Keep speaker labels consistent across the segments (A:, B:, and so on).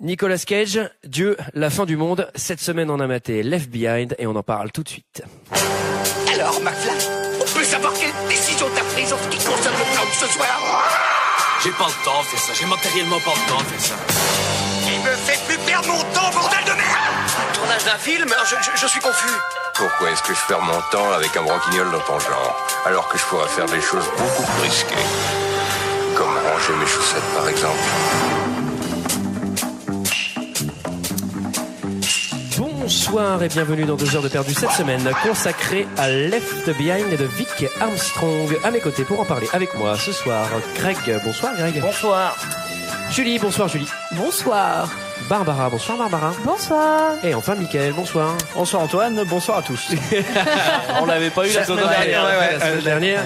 A: Nicolas Cage, Dieu, la fin du monde. Cette semaine, on a maté Left Behind et on en parle tout de suite.
B: Alors, McFly, on peut savoir quelle décision t'as prise en ce qui concerne le plan de ce soir?
C: J'ai pas le temps de faire ça, j'ai matériellement pas le temps de faire ça.
B: Il me fait plus perdre mon temps, bordel de merde! Tournage d'un film? Je suis confus.
D: Pourquoi est-ce que je perds mon temps avec un branquignol dans ton genre, alors que je pourrais faire des choses beaucoup plus risquées? Comme ranger mes chaussettes, par exemple.
A: Bonsoir et bienvenue dans 2 heures de perdu cette semaine consacrée à Left Behind de Vic Armstrong. À mes côtés pour en parler avec moi ce soir, Greg. Bonsoir Greg.
E: Bonsoir.
A: Julie, bonsoir Julie.
F: Bonsoir.
A: Barbara, bonsoir Barbara.
F: Bonsoir.
A: Et enfin Mickaël, bonsoir.
E: Bonsoir Antoine, bonsoir à tous.
A: On l'avait pas eu la semaine dernière. La semaine dernière.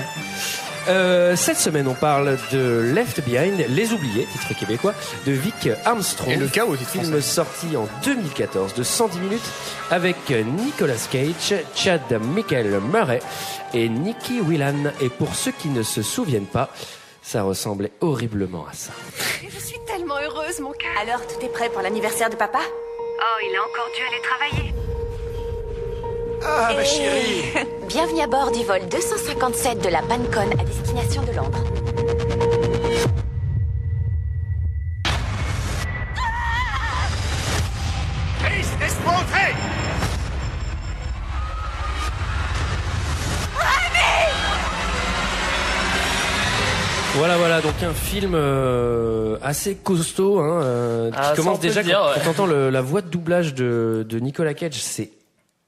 A: Cette semaine, on parle de Left Behind, Les Oubliés, titre québécois, de Vic Armstrong.
E: Et le chaos, titre
A: film
E: français.
A: sorti en 2014 de 110 minutes avec Nicolas Cage, Chad Michael Murray et Nicky Whelan. Et pour ceux qui ne se souviennent pas, ça ressemblait horriblement à ça.
G: Je suis tellement heureuse, mon cœur.
H: Alors, tout est prêt pour l'anniversaire de papa?
G: Oh, il a encore dû aller travailler.
B: Ah, ma chérie!
H: Bienvenue à bord du vol 257 de la Pancon à destination de Londres.
B: Chris, laisse-moi entrer!
A: Voilà, donc un film assez costaud, qui commence déjà quand t'entends la voix de doublage de Nicolas Cage, c'est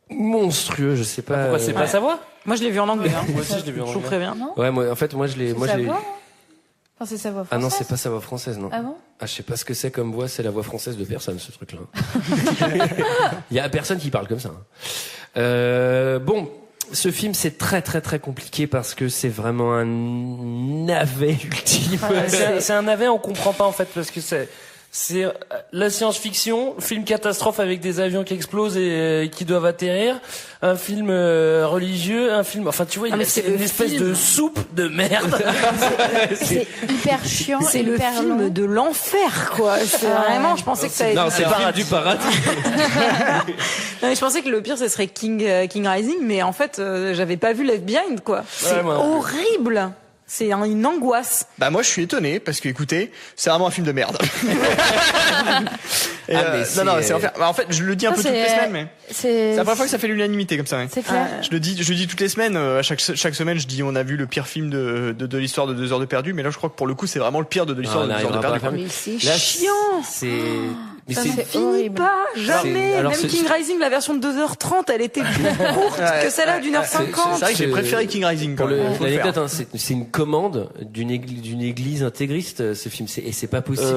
A: monstrueux, je sais pas.
E: Pourquoi c'est pas sa voix?
F: Moi, je l'ai vu en anglais.
E: Moi aussi, je l'ai vu en
F: Je vous
E: anglais.
F: préviens.
I: Non,
A: Ouais, moi je l'ai.
I: c'est sa voix. Enfin, c'est sa voix
A: Ah
I: française.
A: non, c'est pas sa voix française, non.
I: Ah bon?
A: Ah, je sais pas ce que c'est comme voix, c'est la voix française de personne, ce truc-là. Il y a personne qui parle comme ça. Bon, ce film, c'est très très très compliqué parce que c'est vraiment un navet ultime.
E: C'est un navet, on comprend pas en fait, parce que c'est la science-fiction, film catastrophe avec des avions qui explosent et qui doivent atterrir, un film religieux, un film, enfin tu vois, c'est une espèce de soupe de merde.
I: C'est hyper chiant.
F: C'est le
I: hyper
F: film
I: long.
F: de l'enfer, quoi. C'est vraiment, je pensais que ça allait
A: Non,
F: être...
A: c'est le film du paradis.
F: Non, mais je pensais que le pire, ce serait King Rising, mais en fait, j'avais pas vu Left Behind, quoi. C'est
E: moi non plus.
F: horrible. C'est une angoisse.
J: Bah moi je suis étonné parce que écoutez, c'est vraiment un film de merde. Et,
A: mais c'est-
J: non, c'est enfer. Bah, en fait, je le dis un peu toutes les semaines, mais c'est la première fois que ça fait l'unanimité comme ça. Ouais.
I: C'est clair.
J: Je le dis toutes les semaines. À chaque semaine, je dis on a vu le pire film de l'histoire de 2 heures de perdu, mais là je crois que pour le coup c'est vraiment le pire de l'histoire
A: Ah,
J: de
A: on
J: 2 heures de
A: n'arrivera
J: perdu.
A: pas à
J: quoi.
F: Mais c'est
A: Là,
F: chiant.
A: C'est. Mais
I: Ça
A: c'est.
I: me fait
F: Finit
I: horrible.
F: pas, jamais.
A: Alors,
F: Même
A: c'est-
F: King Rising, la version de 2h30, elle était plus courte que celle-là d'une heure
J: C'est
F: 50.
J: vrai que j'ai préféré King Rising.
A: Pour
J: Quand même. Faut le faire.
A: l'anecdote, c'est une commande d'une église intégriste, ce film. Et c'est pas possible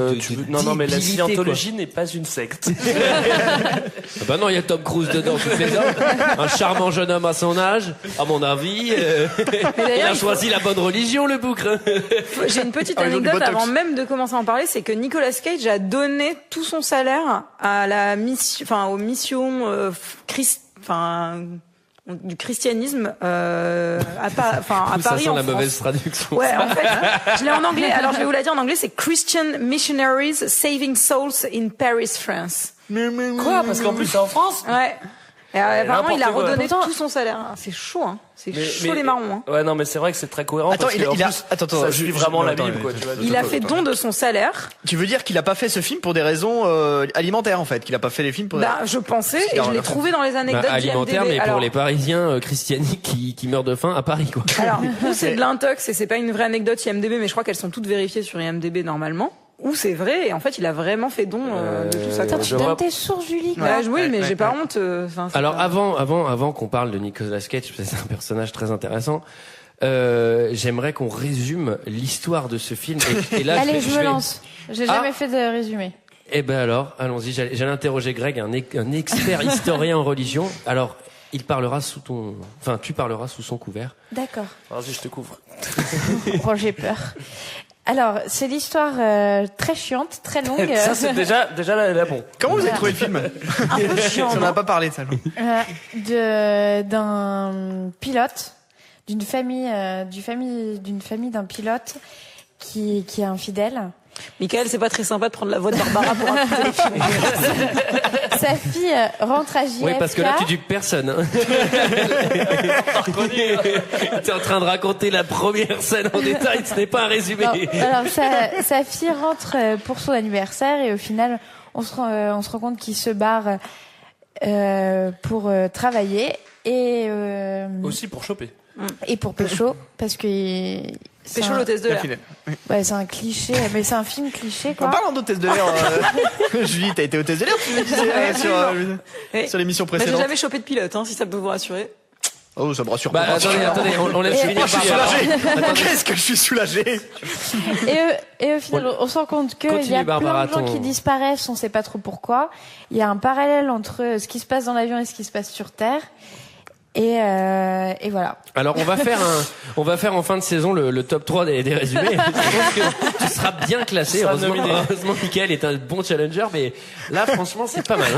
E: Non, mais la
A: d'illiter, quoi.
E: scientologie n'est pas une secte.
A: Ah bah non, il y a Tom Cruise dedans, toutes les hommes. Un charmant jeune homme à son âge, à mon avis. Il a choisi la bonne religion, le boucre.
F: J'ai une petite
J: Ah, ils ont du
F: anecdote
J: botox.
F: avant même de commencer à en parler, c'est que Nicolas Cage a donné tout son salaire à la mission, enfin aux missions du christianisme à
A: Ça
F: Paris
A: sent
F: en
A: la
F: France.
A: mauvaise traduction.
F: Ouais, en fait, je l'ai en anglais. Alors je vais vous la dire en anglais, c'est Christian Missionaries Saving Souls in Paris, France.
E: Quoi? Parce qu'en plus c'est en France?
F: Ouais. Et apparemment, il a
E: n'importe quoi.
F: redonné
I: Pourtant-
F: tout son salaire. C'est chaud, hein. C'est
E: Mais-
F: chaud
E: mais-
F: les marrons, hein.
E: Ouais, non, mais c'est vrai que c'est très cohérent.
J: Attends,
E: parce que, en plus,
J: attends,
E: ça suit vraiment la
J: attends,
E: Bible, quoi, tu vois.
F: Il a fait don de son salaire.
J: Tu veux dire qu'il a pas fait ce film pour des raisons alimentaires en fait, qu'il a pas fait les films pour.
F: Bah, je pensais, et je l'ai trouvé dans les anecdotes
A: Alimentaire,
F: d'IMDb.
A: mais pour
F: Alors,
A: les Parisiens christianiques qui meurent de faim à Paris, quoi.
F: alors, ou c'est de l'intox et c'est pas une vraie anecdote IMDb, mais je crois qu'elles sont toutes vérifiées sur IMDb normalement. Ou c'est vrai, et en fait, il a vraiment fait don de tout ça.
I: Attends, tu
A: je vois-
I: donnes tes sources, Julie, quoi.
F: Bah, oui, mais
J: Ouais,
F: j'ai pas honte. C'est
A: Alors
F: pas-
A: avant qu'on parle de Nicolas Cage, parce que c'est un personnage très intéressant. J'aimerais qu'on résume l'histoire de ce film. Et là,
I: Allez, je me
A: vais-
I: lance. J'ai
A: Ah.
I: jamais fait de résumé.
A: Eh ben alors, allons-y. J'allais interroger Greg, un expert historien en religion. Alors, il parlera tu parleras sous son couvert.
I: D'accord.
E: Vas-y, je te couvre.
I: Oh, j'ai peur. Alors, c'est l'histoire très chiante, très longue.
E: Ça, c'est déjà la bon.
J: Comment vous avez trouvé le film?
F: un peu chiant.
J: On
F: non
J: n'a pas parlé de ça.
I: D'un pilote, d'une famille d'un pilote qui est infidèle.
F: Michael, c'est pas très sympa de prendre la voix de Barbara pour raconter les films.
I: Sa fille rentre à JFK.
A: Oui, parce que là, tu dupes personne. Hein. T'es en train de raconter la première scène en détail, ce n'est pas un résumé.
I: Non, alors, sa fille rentre pour son anniversaire et au final, on se rend compte qu'il se barre pour travailler et
E: aussi pour choper.
I: Et pour pécho, parce que
F: pécho l'hôtesse de l'air.
I: Ouais, c'est un cliché, mais c'est un film cliché, quoi.
J: En parlant d'hôtesse de l'air, Julie, t'as été hôtesse de l'air, tu me disais, sur l'émission précédente.
F: J'ai jamais chopé de pilote, si ça peut vous rassurer.
J: Oh, ça me rassure
A: pas. Attendez, on laisse finir.
J: Je suis soulagé. Qu'est-ce que je suis soulagé.
I: Et au final, on se rend compte qu'il y a plein de gens qui disparaissent, on sait pas trop pourquoi. Il y a un parallèle entre ce qui se passe dans l'avion et ce qui se passe sur Terre. Et voilà.
A: Alors on va faire en fin de saison le top 3 des résumés. Je pense que tu seras bien classé. Heureusement Michael est un bon challenger, mais là franchement c'est pas mal.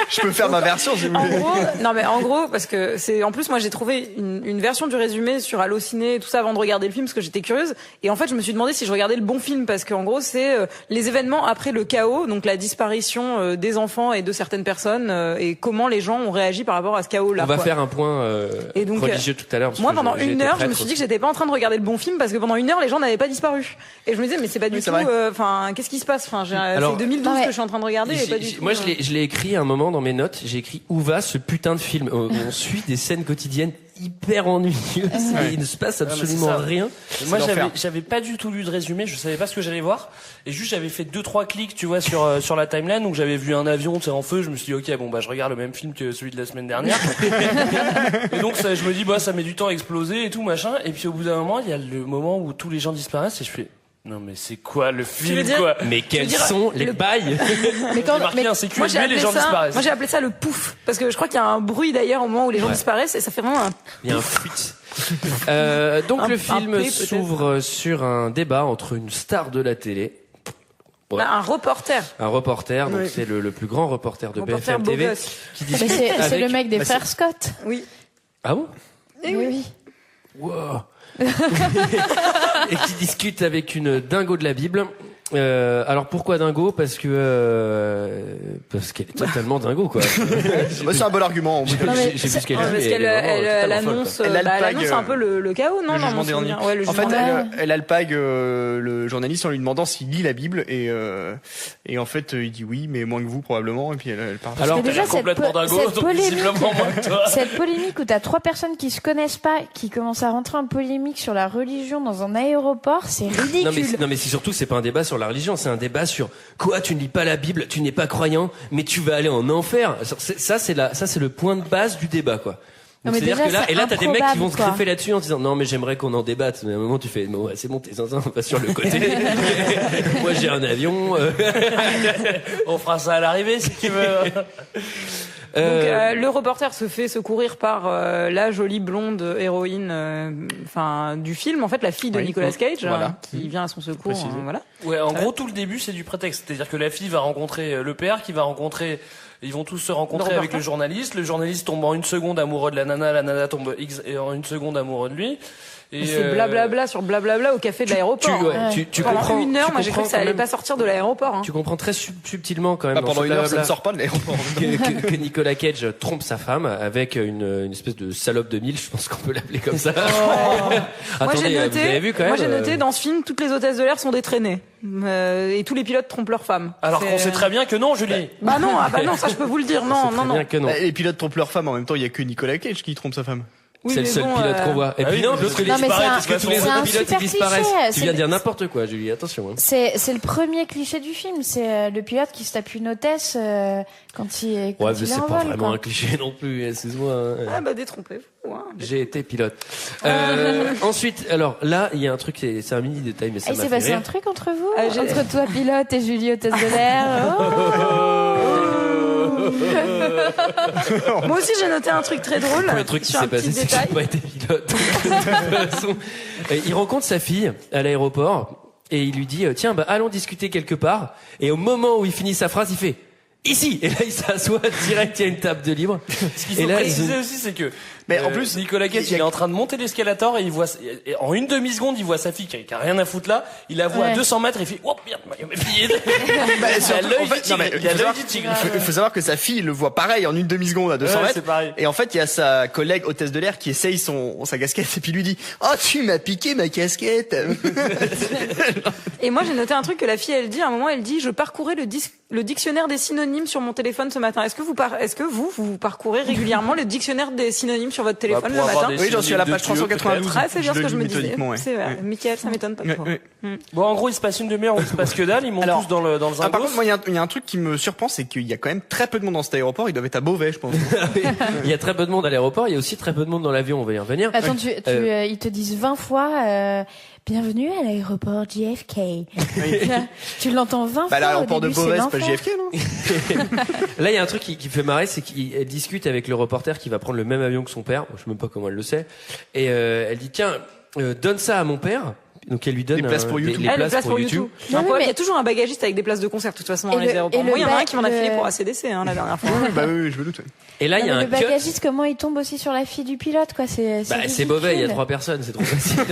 J: Je peux faire ma version si vous voulez.
F: En gros, parce que en plus moi j'ai trouvé une version du résumé sur Allociné et tout ça avant de regarder le film parce que j'étais curieuse. Et en fait je me suis demandé si je regardais le bon film parce qu'en gros c'est les événements après le chaos, donc la disparition des enfants et de certaines personnes et comment les gens ont réagi par rapport à ce chaos-là.
A: On va faire un point religieux tout à l'heure.
F: Moi, pendant une heure, je me suis dit que j'étais pas en train de regarder le bon film parce que pendant une heure, les gens n'avaient pas disparu. Et je me disais, mais c'est pas du tout. Qu'est-ce qui se passe c'est 2012 que je suis en train de regarder. Et pas du tout,
A: moi, je l'ai écrit à un moment dans mes notes. J'ai écrit où va ce putain de film. On suit des scènes quotidiennes hyper ennuyeuses. Il ne se passe absolument rien.
E: Moi, j'avais pas du tout lu de résumé. Je savais pas ce que j'allais voir. Et juste, j'avais fait 2-3 clics, tu vois, sur la timeline. Donc, j'avais vu un avion, en feu. Je me suis dit, ok, bon, je regarde le même film que celui de la semaine dernière. Et donc, je me dis, ça met du temps à exploser et tout, machin. Et puis, au bout d'un moment, il y a le moment où tous les gens disparaissent et je fais, non, mais c'est quoi le film, quoi?
A: Mais quels sont les bails?
F: Moi, j'ai appelé ça le pouf. Parce que je crois qu'il y a un bruit d'ailleurs au moment où les gens disparaissent et ça fait vraiment
A: il y a un fuite. Donc, le film s'ouvre sur un débat entre une star de la télé.
F: Ouais. Un reporter.
A: Donc c'est le plus grand reporter de BFM TV qui discute
I: c'est le mec des frères Scott.
F: Oui.
A: Ah bon?
I: Oui.
A: Wow. Et qui discute avec une dingo de la Bible. Alors pourquoi dingo? Parce qu'elle est totalement dingo, quoi.
J: C'est un bon argument.
A: J'ai vu ce qu'elle
F: parce qu'elle annonce, elle annonce un peu le chaos, non?
J: En fait, elle alpague le journaliste en lui demandant s'il lit la Bible et en fait il dit oui, mais moins que vous probablement, et puis elle part.
E: Alors déjà complètement dingo, donc visiblement moins que toi.
I: Cette polémique où t'as 3 personnes qui se connaissent pas, qui commencent à rentrer en polémique sur la religion dans un aéroport, c'est ridicule.
A: Non mais c'est surtout, c'est pas un débat sur la religion, c'est un débat sur quoi, tu ne lis pas la Bible, tu n'es pas croyant, mais tu vas aller en enfer. Ça c'est le point de base du débat, quoi. Donc c'est-à-dire que là t'as des mecs qui vont se greffer là-dessus en disant non mais j'aimerais qu'on en débatte. Mais à un moment tu fais bon, c'est bon, t'es zinzin, pas sur le côté. Moi j'ai un avion.
E: On fera ça à l'arrivée si tu veux.
F: Donc le reporter se fait secourir par la jolie blonde héroïne du film, en fait la fille de Nicolas Cage, qui vient à son secours.
E: Ouais, en gros tout le début c'est du prétexte, c'est-à-dire que la fille va rencontrer le père, qui va rencontrer, ils vont tous se rencontrer avec le journaliste tombe en une seconde amoureux de la nana tombe en une seconde amoureux de lui.
F: Et c'est blablabla sur blablabla au café de l'aéroport.
A: Tu
F: pendant
A: comprends,
F: une heure, moi j'ai cru que ça allait pas sortir de l'aéroport.
A: Tu comprends très subtilement quand même.
J: Pendant une heure, ça ne sort pas de l'aéroport.
A: que Nicolas Cage trompe sa femme avec une espèce de salope de mille, je pense qu'on peut l'appeler comme ça. Attendez, vous avez vu quand même.
F: Moi j'ai noté dans ce film, toutes les hôtesses de l'air sont des traînées. Et tous les pilotes trompent leurs femmes.
E: Alors qu'on sait très bien que non, Julie.
F: Bah non, ça je peux vous le dire. Non.
J: Les pilotes trompent leurs femmes, en même temps, il y a que Nicolas Cage qui trompe sa femme.
A: Oui, c'est le seul pilote qu'on voit. Et puis non, l'autre il disparaît parce que tous les autres pilotes ils disparaissent. Tu viens de dire n'importe quoi, Julie, attention.
I: C'est le premier cliché du film, c'est le pilote qui se tape une hôtesse quand il est en vol. Ouais, mais c'est pas
A: vraiment un cliché non plus, excuse-moi.
F: Détrompez-vous.
A: J'ai été pilote. Ensuite, alors là, il y a un truc, c'est un mini détail, mais ça m'a fait rire.
I: Il s'est passé un truc entre vous, entre toi pilote et Julie hôtesse de l'air.
F: Moi aussi j'ai noté un truc très drôle.
A: Le truc qui s'est passé, c'est que j'ai pas été pilote. De toute façon, il rencontre sa fille à l'aéroport et il lui dit tiens allons discuter quelque part. Et au moment où il finit sa phrase, il fait ici. Et là, il s'assoit direct, il y a une table de libre.
E: Ce qu'il faut préciser aussi, c'est que
J: mais en plus,
E: Nicolas Cage, il est en train de monter l'escalator et il voit, en une demi-seconde, il voit sa fille qui a rien à foutre là. Il la voit à 200 mètres et il fait, oh merde, il m'a plié.
J: Il faut savoir que sa fille le voit pareil en une demi-seconde à 200 mètres. Et en fait, il y a sa collègue hôtesse de l'air qui essaye sa casquette et puis lui dit, oh, tu m'as piqué ma casquette.
F: Et moi, j'ai noté un truc que la fille, elle dit, à un moment, elle dit, je parcourais le dictionnaire des synonymes sur mon téléphone ce matin. Est-ce que vous parcourez régulièrement le dictionnaire des synonymes sur votre téléphone le matin?
J: Oui, j'en suis à la page 392.
F: Ah, c'est bien ce que je me disais. C'est vrai. Mickaël, ça m'étonne pas trop.
E: Bon, en gros, il se passe une demi-heure où il se passe que dalle, ils montent tous dans le zingos.
J: Par contre, moi, il y a un truc qui me surprend, c'est qu'il y a quand même très peu de monde dans cet aéroport. Ils doivent être à Beauvais, je pense.
A: Il y a très peu de monde à l'aéroport, il y a aussi très peu de monde dans l'avion, on va y revenir.
I: Attends, ils te disent 20 fois, bienvenue à l'aéroport JFK. Tu l'entends 20 fois.
J: L'aéroport de Beauvais, c'est pas
I: JFK,
J: non?
A: Là, il y a un truc qui fait marrer, c'est qu'elle discute avec le reporter qui va prendre le même avion que son père. Je sais même pas comment elle le sait. Et elle dit, tiens, donne ça à mon père. Donc elle lui donne
J: les places pour YouTube.
F: Les places pour YouTube. Il y a toujours un bagagiste avec des places de concert de toute façon dans les aéroports. Moi, il y en a un qui m'en a filé pour ACDC la dernière fois.
J: Oui, je me doute.
A: Et là, il y a un
I: le bagagiste, comment il tombe aussi sur la fille du pilote, quoi.
A: C'est Beauvais, il y a 3 personnes, c'est trop facile.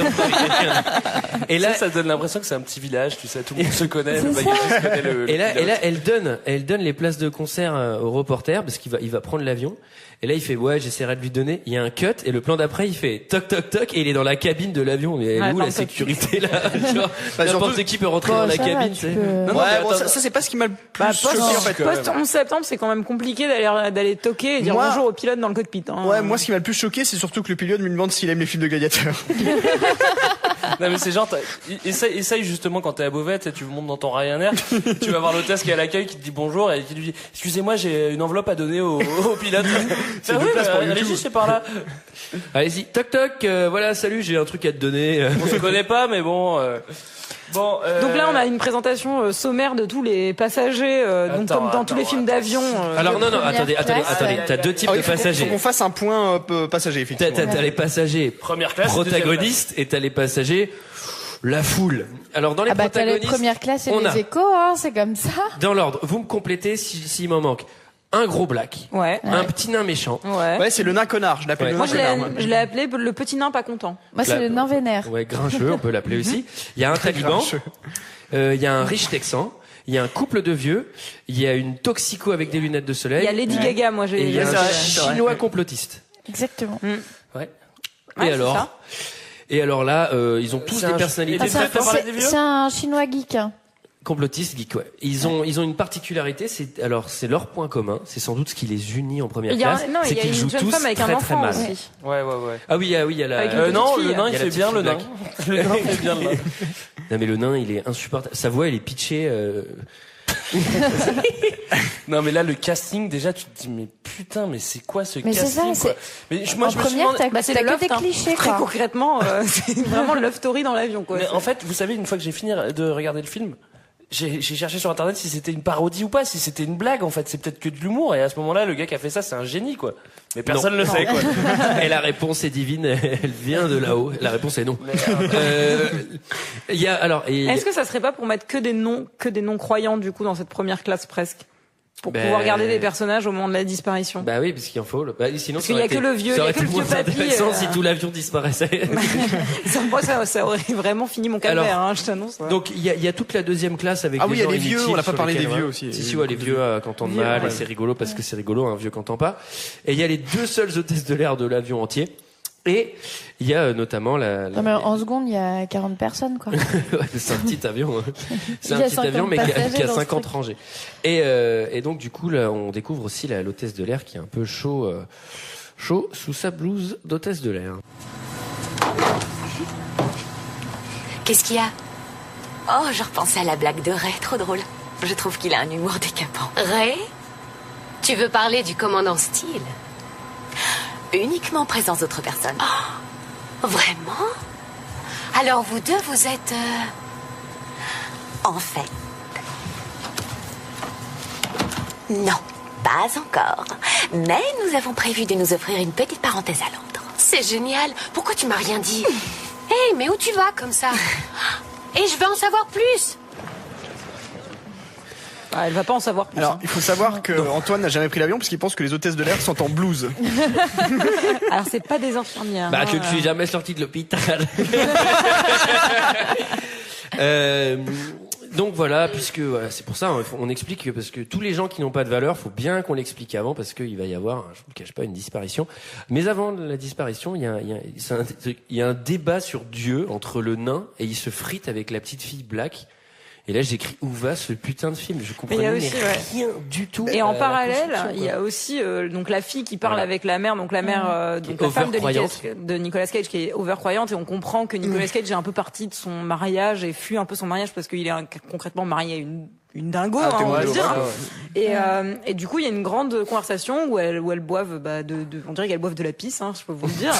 E: Et là, ça donne l'impression que c'est un petit village, tu sais, tout le monde se connaît, le bagagiste connaît le
A: et là, elle donne les places de concert au reporter parce qu'il va prendre l'avion. Et là, il fait, ouais, j'essaierai de lui donner. Il y a un cut, et le plan d'après, il fait toc, toc, toc, et il est dans la cabine de l'avion. Mais elle est où la sécurité, là? N'importe qui peut rentrer dans la cabine, tu sais.
J: Ça, c'est pas ce qui m'a le plus choqué, en fait.
F: Post 11 septembre, c'est quand même compliqué d'aller toquer et dire bonjour au pilote dans le cockpit.
J: Ouais, moi, ce qui m'a le plus choqué, c'est surtout que le pilote me demande s'il aime les films de gladiateurs.
E: Non, mais c'est genre, essaye justement quand t'es à Beauvais, tu montes dans ton Ryanair, tu vas voir l'hôtesse qui est à l'accueil qui te dit bonjour et qui lui dit, excusez-moi, j'ai une enveloppe à donner au pilote.
J: C'est oui,
E: allez-y, c'est par là.
A: Allez-y, toc toc, voilà, salut, j'ai un truc à te donner.
E: On se connaît pas, mais bon.
F: Donc là, on a une présentation sommaire de tous les passagers, comme dans tous les films d'avion.
A: Alors non, attendez, t'as 2 types de passagers.
J: Faut qu'on fasse un point passager, effectivement.
A: T'as les passagers
E: première classe,
A: protagonistes et t'as les passagers la foule. Alors dans les protagonistes,
I: t'as les premières classes et les échos, c'est comme ça.
A: Dans l'ordre, vous me complétez s'il m'en manque. Un gros black. Un petit nain méchant.
J: Ouais, c'est le nain connard. Je l'appelle le nain connard.
F: Moi, je l'ai appelé le petit nain pas content.
I: Moi, c'est le nain vénère.
A: Ouais, grincheux, on peut l'appeler aussi. Il y a un taliban. Il y a un riche texan. Il y a un couple de vieux. Il y a une toxico avec des lunettes de soleil.
F: Il y a Lady Gaga, moi,
A: Et il y a un chinois complotiste.
I: Exactement.
A: Ouais. Et alors là, ils ont tous des personnalités.
I: C'est un chinois geek.
A: Complotiste geek, ouais. Ils ont une particularité, c'est leur point commun, c'est sans doute ce qui les unit en première classe, c'est qu'ils jouent tous très très mal.
E: Ouais.
A: Ah oui, il y a la
E: le nain il fait bien le nain. Le nain fait bien le nain.
A: Non mais le nain, il est insupportable. Sa voix, elle est pitchée
E: Non mais là le casting déjà tu te dis mais putain mais c'est quoi ce casting
I: c'est ça,
E: quoi. Mais moi je me suis demandé
F: c'est que des clichés très concrètement c'est vraiment love story dans l'avion quoi.
E: Mais en fait vous savez une fois que j'ai fini de regarder le film j'ai cherché sur internet si c'était une parodie ou pas, si c'était une blague en fait, c'est peut-être que de l'humour et à ce moment-là le gars qui a fait ça c'est un génie quoi. Mais personne ne le sait quoi.
A: Et la réponse est divine, elle vient de là-haut. La réponse est non.
F: Est-ce que ça serait pas pour mettre que des non croyants du coup dans cette première classe presque? Pour pouvoir garder des personnages au moment de la disparition.
A: Bah oui, parce qu'il en faut. Sinon,
F: parce qu'il y a que le vieux,
A: ça aurait été moins intéressant si tout l'avion disparaissait.
F: Moi, ça aurait vraiment fini mon calvaire, je t'annonce. Ouais.
A: Donc, il y a toute la deuxième classe avec
J: il y a les vieux, on n'a pas parlé des vieux aussi.
A: Si, les vieux qu'entendent mal, et c'est rigolo parce que c'est rigolo, un vieux qu'entend pas. Et il y a les 2 seules hôtesses de l'air de l'avion entier. Et il y a notamment
I: Non mais en seconde, il y a 40 personnes, quoi.
A: C'est un petit avion. C'est un petit avion, mais qui a 50 rangées. Et donc, du coup, là, on découvre aussi l'hôtesse de l'air qui est un peu chaud sous sa blouse d'hôtesse de l'air.
H: Qu'est-ce qu'il y a? Oh, je repensais à la blague de Ray, trop drôle. Je trouve qu'il a un humour décapant.
G: Ray? Tu veux parler du commandant Steele?
H: Uniquement en présence d'autres personnes.
G: Oh, vraiment? Alors vous deux, vous êtes...
H: En fait... Non, pas encore. Mais nous avons prévu de nous offrir une petite parenthèse à Londres.
G: C'est génial. Pourquoi tu m'as rien dit? Hey, mais où tu vas comme ça? Et je veux en savoir plus.
F: Ah, elle va pas en savoir plus.
J: Alors, il faut savoir que Antoine n'a jamais pris l'avion parce qu'il pense que les hôtesses de l'air sont en blouse.
F: Alors, c'est pas des infirmières.
A: Bah, je ne suis jamais sorti de l'hôpital. Donc voilà, puisque voilà, c'est pour ça on explique que, parce que tous les gens qui n'ont pas de valeur, faut bien qu'on l'explique avant, parce qu'il va y avoir, je vous le cache pas, une disparition. Mais avant la disparition, il y a un débat sur Dieu entre le nain et il se frite avec la petite fille Black. Et là, j'écris où va ce putain de film? Je comprenais rien du tout.
F: Et en parallèle, il y a aussi donc la fille qui parle avec la mère, donc la mère, donc la femme de Nicolas Cage qui est overcroyante, et on comprend que Nicolas Cage est un peu parti de son mariage et fuit un peu son mariage parce qu'il est concrètement marié à une dingo, on va dire. Et du coup, il y a une grande conversation où elles boivent, on dirait qu'elles boivent de la pisse, je peux vous le dire.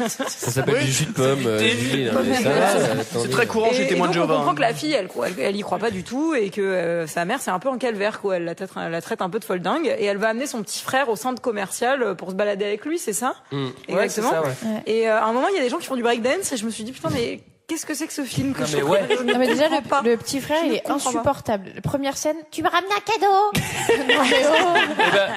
A: Ça s'appelle du jus de pomme.
J: C'est très courant chez Témoins de Jéhovah.
F: On comprend que la fille, elle y croit pas du tout, et que sa mère, c'est un peu en calvaire, quoi. Elle la traite un peu de folle dingue, et elle va amener son petit frère au centre commercial pour se balader avec lui, c'est ça? Exactement.
E: Ouais, c'est ça, ouais.
F: Et à un moment, il y a des gens qui font du breakdance, et je me suis dit, putain, mais qu'est-ce que c'est que ce film que je
I: Non mais déjà le petit frère il est insupportable. La première scène, tu m'as ramené un cadeau.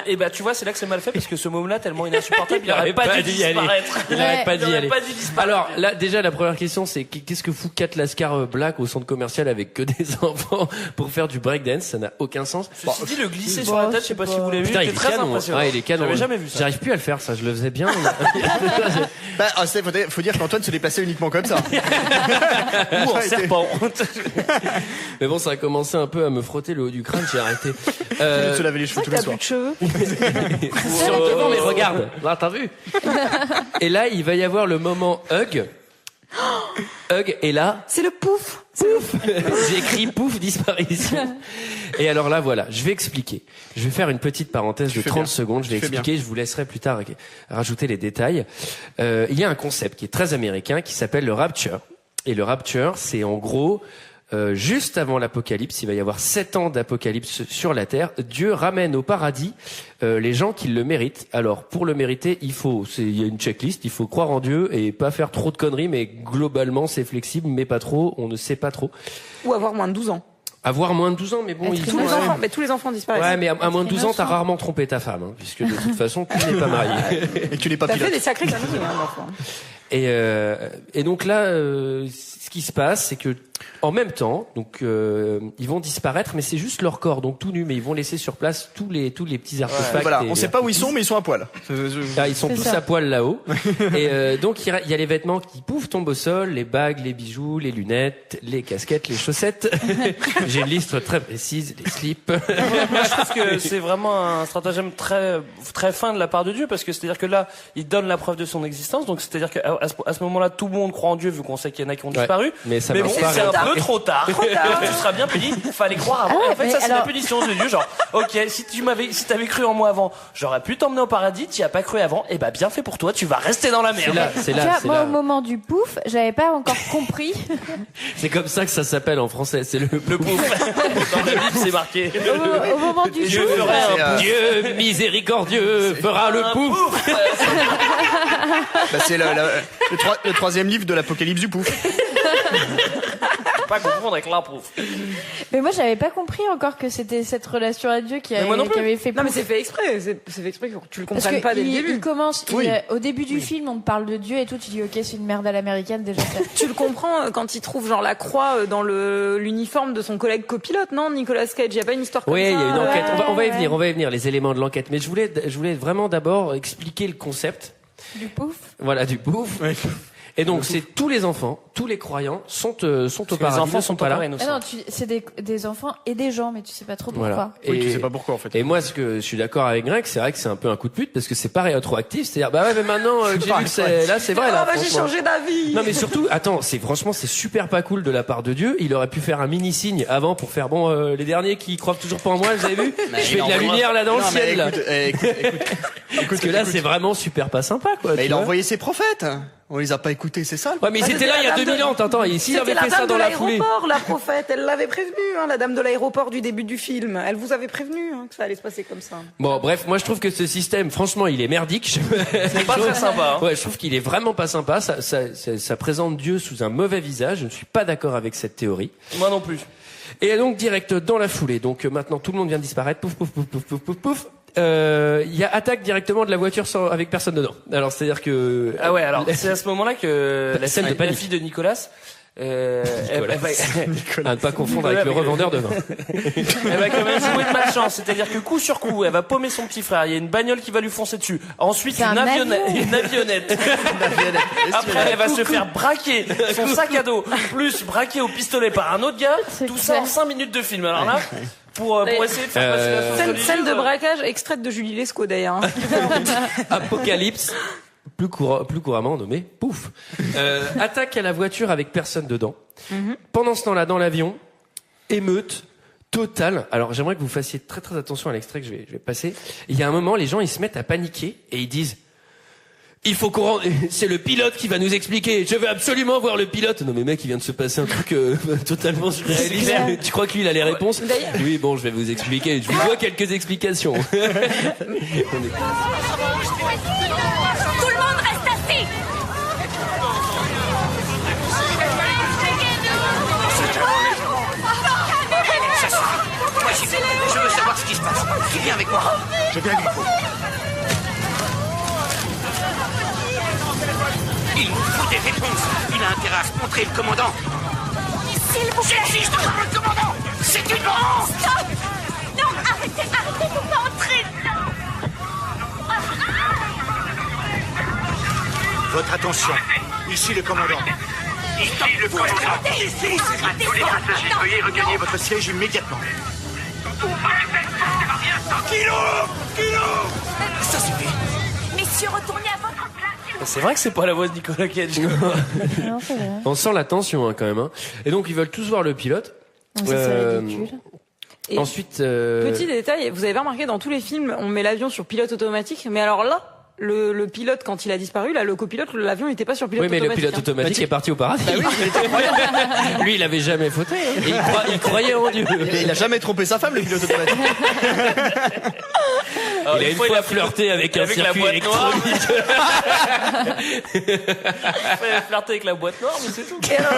E: Et bah tu vois, c'est là que c'est mal fait, parce que ce môme-là, tellement il est insupportable, il n'aurait pas dû disparaître.
A: Il n'aurait pas dû disparaître. Alors là, déjà la première question, c'est qu'est-ce que fout Kat Lascar Black au centre commercial avec que des enfants pour faire du breakdance? Ça n'a aucun sens.
E: Ceci dit, le glisser sur la tête, je sais pas si vous l'avez vu,
A: putain, il est
E: très
A: canon.
E: impressionnant.
A: Il est canon.
E: J'avais jamais vu ça.
A: J'arrive plus à le faire, ça. Je le faisais bien.
J: Faut dire qu'Antoine se déplaçait uniquement comme ça.
E: Ou en serpent.
A: Mais bon, ça a commencé un peu à me frotter le haut du crâne, j'ai arrêté.
J: Tu te laver les cheveux tous les soirs.
A: Mais regarde, là t'as vu. Et là, il va y avoir le moment hug. Hug, et là,
F: c'est le pouf.
A: J'ai écrit pouf, disparition. Et alors là, voilà, je vais expliquer. Je vais faire une petite parenthèse de 30 secondes. Je vais expliquer. Je vous laisserai plus tard rajouter les détails. Il y a un concept qui est très américain qui s'appelle le rapture. Et le rapture, c'est en gros, juste avant l'apocalypse, il va y avoir 7 ans d'apocalypse sur la Terre. Dieu ramène au paradis les gens qui le méritent. Alors, pour le mériter, il y a une checklist, il faut croire en Dieu et pas faire trop de conneries, mais globalement, c'est flexible, mais pas trop, on ne sait pas trop.
F: Ou avoir moins de 12 ans.
A: Avoir moins de 12 ans, mais bon,
F: tous les enfants disparaissent.
A: Ouais, mais à moins de 12 ans, t'as rarement trompé ta femme, puisque de toute façon, tu n'es pas marié.
J: Et tu n'es pas pilote.
F: T'as fait des sacrés conneries, l'enfant.
A: Et donc là, ce qui se passe, c'est que en même temps, donc ils vont disparaître, mais c'est juste leur corps, donc tout nu, mais ils vont laisser sur place tous les petits artefacts.
J: Voilà, on sait pas où ils sont, mais ils sont à poil.
A: Ils sont tous à poil là-haut. Et donc il y a les vêtements qui tombent au sol, les bagues, les bijoux, les lunettes, les casquettes, les chaussettes. J'ai une liste très précise, les slips.
E: Moi, je trouve que c'est vraiment un stratagème très très fin de la part de Dieu, parce que c'est-à-dire que là, il donne la preuve de son existence, donc c'est-à-dire qu'à ce moment-là, tout le monde croit en Dieu, vu qu'on sait qu'il y en a qui ont disparu.
A: Mais
E: bon, c'est un peu trop tard. Tu seras bien puni. Fallait croire avant. En fait, ça, c'est la punition de Dieu. Genre, ok, si t'avais cru en moi avant, j'aurais pu t'emmener au paradis. Tu y as pas cru avant. Et bah, bien fait pour toi. Tu vas rester dans la merde.
I: Moi, au moment du pouf, j'avais pas encore compris.
A: C'est comme ça que ça s'appelle en français. C'est le pouf.
E: Dans la Bible, c'est marqué.
I: Au moment du pouf.
A: Dieu miséricordieux fera le pouf.
J: C'est le troisième livre de l'Apocalypse du pouf.
E: Pas confondre avec la pouf.
I: Mais moi, j'avais pas compris encore que c'était cette relation à Dieu qui avait fait.
F: Non, mais c'est fait exprès. C'est fait exprès que tu le comprennes pas dès le début.
I: Il commence. Au début du film, on te parle de Dieu et tout. Tu dis ok, c'est une merde à l'américaine déjà.
F: Tu le comprends quand il trouve genre la croix dans l'uniforme de son collègue copilote, non, Nicolas Cage. Il y a pas une histoire comme ça.
A: Oui, il y a une enquête. On va y venir, les éléments de l'enquête. Mais je voulais vraiment d'abord expliquer le concept.
I: Du pouf.
A: Voilà, du pouf. Ouais. Et donc, c'est tous les enfants, tous les croyants sont au paradis.
E: Les enfants sont pas là.
I: Non, c'est des enfants et des gens, mais tu sais pas trop pourquoi.
A: Voilà.
J: Oui, tu sais pas pourquoi en fait.
A: Et moi, je suis d'accord avec Greg, c'est vrai que c'est un peu un coup de pute parce que c'est pas rétroactif. C'est-à-dire, mais maintenant que j'ai vu que c'est vrai là.
F: J'ai changé d'avis.
A: Non, mais surtout, attends, franchement, c'est super pas cool de la part de Dieu. Il aurait pu faire un mini signe avant pour faire les derniers qui croient toujours pas en moi, vous avez vu? Je fais de la lumière là dans le ciel là. Parce que là, c'est vraiment super pas sympa quoi.
J: Mais il a envoyé ses prophètes. On les a pas écoutés, c'est ça?
A: Ouais, mais ils étaient là il y a 2000 ans, t'entends. Et s'il avait fait ça dans la foulée.
F: La prophète, elle l'avait prévenu, la dame de l'aéroport du début du film. Elle vous avait prévenu que ça allait se passer comme ça.
A: Bon, bref, moi je trouve que ce système, franchement, il est merdique.
E: C'est pas très sympa.
A: Ouais, je trouve qu'il est vraiment pas sympa. Ça présente Dieu sous un mauvais visage. Je ne suis pas d'accord avec cette théorie.
E: Moi non plus.
A: Et donc direct dans la foulée. Donc maintenant tout le monde vient de disparaître. Pouf, pouf, pouf, pouf, pouf, pouf, pouf. Il y a attaque directement de la voiture avec personne dedans. Alors c'est-à-dire que
E: ah ouais, alors c'est à ce moment-là que la fille de Nicolas.
A: À ne pas confondre avec le revendeur de vin.
E: Elle va quand même jouer de malchance, c'est-à-dire que coup sur coup, elle va paumer son petit frère. Il y a une bagnole qui va lui foncer dessus. Ensuite, une avionnette. Après, elle va se faire braquer son sac à dos, plus braquer au pistolet par un autre gars. Tout ça en 5 minutes de film. Alors là. Pour essayer de faire passer la sauce
F: scène de braquage extraite de Julie Lescaut d'ailleurs.
A: Apocalypse. Plus couramment nommé pouf. Attaque à la voiture avec personne dedans. Pendant ce temps-là, dans l'avion, émeute totale. Alors j'aimerais que vous fassiez très très attention à l'extrait que je vais passer. Il y a un moment, les gens ils se mettent à paniquer et ils disent il faut qu'on rentre. C'est le pilote qui va nous expliquer. Je veux absolument voir le pilote. Non mais mec, il vient de se passer un truc totalement surréaliste. Tu crois que lui il a les réponses? Oui, bon, je vais vous expliquer. Je vous dois quelques explications.
G: Tout le monde reste assis.
B: Moi j'y vais. Je veux savoir ce qui se passe. Tu viens avec moi.
C: Je viens avec vous.
B: Il nous faut des réponses. Il a intérêt à se montrer, le commandant.
G: S'il vous plaît.
B: J'exige de voir le commandant. C'est une honte.
G: Stop. Non, arrêtez, faut pas entrer. Non.
C: Votre attention. Ici le commandant.
B: Ici le commandant.
C: Ici. Veuillez regagner votre siège immédiatement.
B: Kilo. Ça suffit.
G: Messieurs, retournez à votre place.
E: C'est vrai que c'est pas la voix de Nicolas Cage.
I: Non, c'est vrai.
A: On sent la tension quand même. Et donc ils veulent tous voir le pilote.
I: C'est ridicule.
F: Et
A: ensuite,
F: petit détail, vous avez pas remarqué dans tous les films, on met l'avion sur pilote automatique, mais alors là, le pilote quand il a disparu, là, le copilote, l'avion n'était pas sur pilote automatique.
A: Oui, mais le pilote automatique est parti au paradis.
J: Bah oui,
A: lui, il avait jamais fauté. Hein. Et il croyait en Dieu.
J: Il a jamais trompé sa femme, le pilote automatique.
A: Alors, il a une fois flirté avec un circuit électronique.
E: Il a flirté avec la boîte noire, mais c'est tout.
F: Et alors,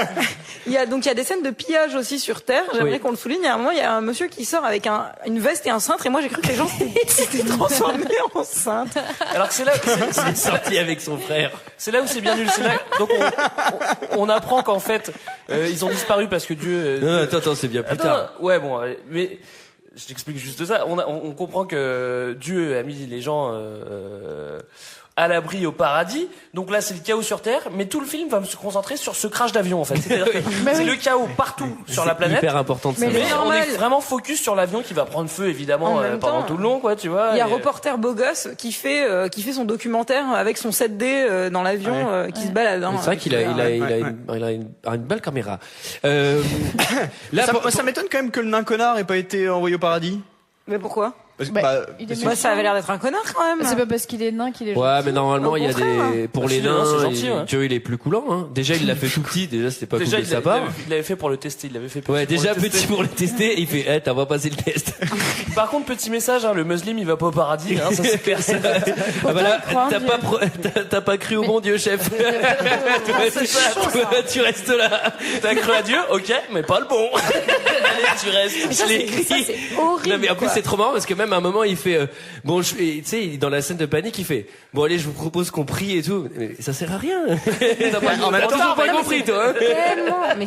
F: il y a des scènes de pillage aussi sur Terre. J'aimerais qu'on le souligne. À un moment, il y a un monsieur qui sort avec une veste et un cintre, et moi j'ai cru que les gens s'étaient transformés en cintre.
E: Alors que c'est là,
A: c'est sorti avec son frère.
E: C'est là où c'est bien nul. C'est là, donc on apprend qu'en fait, ils ont disparu parce que Dieu.
A: Non, attends, c'est bien plus tard.
E: Ouais, bon, mais. Je t'explique juste ça. On comprend que Dieu a mis les gens à l'abri au paradis. Donc là, c'est le chaos sur Terre. Mais tout le film va se concentrer sur ce crash d'avion, en fait. C'est-à-dire que c'est le chaos partout sur la planète.
A: C'est hyper important de savoir.
E: Mais on est vraiment focus sur l'avion qui va prendre feu, évidemment, pendant tout le long, quoi, tu vois.
F: Il y a Reporter beau gosse qui fait son documentaire avec son 7D dans l'avion qui se balade.
A: C'est vrai qu'il a une belle caméra.
J: Là, ça m'étonne quand même que le nain connard ait pas été envoyé au paradis.
F: Mais pourquoi?
J: Parce que,
F: ça avait l'air d'être un connard quand même.
I: C'est pas parce qu'il est nain qu'il est gentil.
A: Ouais, mais normalement il y a des pour les nains,
E: c'est gentil,
A: Dieu il est plus coulant. Hein. Déjà il l'a fait tout petit, déjà c'était pas cool de sa part.
E: Il l'avait fait pour le tester, il l'avait fait.
A: Ouais, déjà petit pour le tester, il fait, t'as pas passé le test.
E: Par contre, petit message, le musulman il va pas au paradis, ça c'est clair.
A: Ah bah là, t'as pas cru au bon Dieu, chef. Tu restes là.
E: T'as cru à Dieu, ok, mais pas le bon. Allez, tu restes.
I: Ça c'est horrible.
A: Non mais en plus c'est trop marrant parce que même à un moment il fait tu sais dans la scène de panique il fait bon allez je vous propose qu'on prie et tout mais ça sert à rien.
J: En même temps,
A: t'as pas compris toi.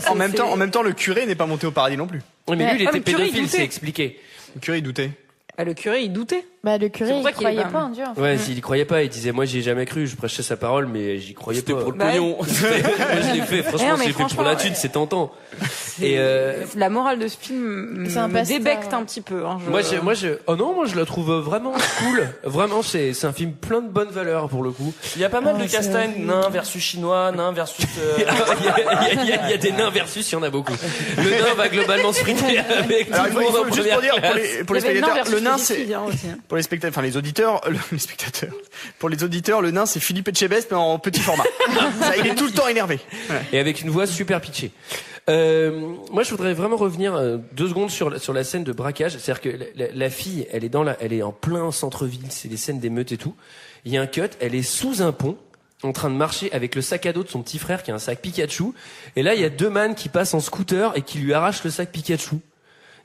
J: En même temps le curé n'est pas monté au paradis non plus.
A: Oui mais lui il était pédophile, c'est expliqué.
J: Le curé il doutait.
F: Le curé il doutait.
I: Le curé il croyait pas en Dieu. En fait.
A: Ouais, s'il croyait pas, il disait moi j'y ai jamais cru, je prêchais sa parole mais j'y croyais pas.
E: C'était pour le pognon.
A: Moi je l'ai fait, franchement c'est fait pour la thune, c'est tentant.
F: Et la morale de ce film me débecte un petit peu.
A: Moi je la trouve vraiment cool. Vraiment c'est un film plein de bonnes valeurs pour le coup.
E: Il y a pas mal de castagnes, nains versus chinois, nains versus.
A: Il y a des nains versus, il y en a beaucoup. Le nain va globalement se friter avec tout le monde en première classe.
J: Pour les spectateurs, le nain c'est pour les spectateurs, enfin les auditeurs, pour les auditeurs, le nain c'est Philippe Etchebest mais en petit format. Il est tout le temps énervé.
A: Ouais. Et avec une voix super pitchée. Moi, je voudrais vraiment revenir 2 secondes sur la scène de braquage. C'est-à-dire que la fille, elle est en plein centre-ville, c'est des scènes d'émeutes et tout. Il y a un cut, elle est sous un pont, en train de marcher avec le sac à dos de son petit frère qui a un sac Pikachu. Et là, il y a 2 man qui passent en scooter et qui lui arrachent le sac Pikachu.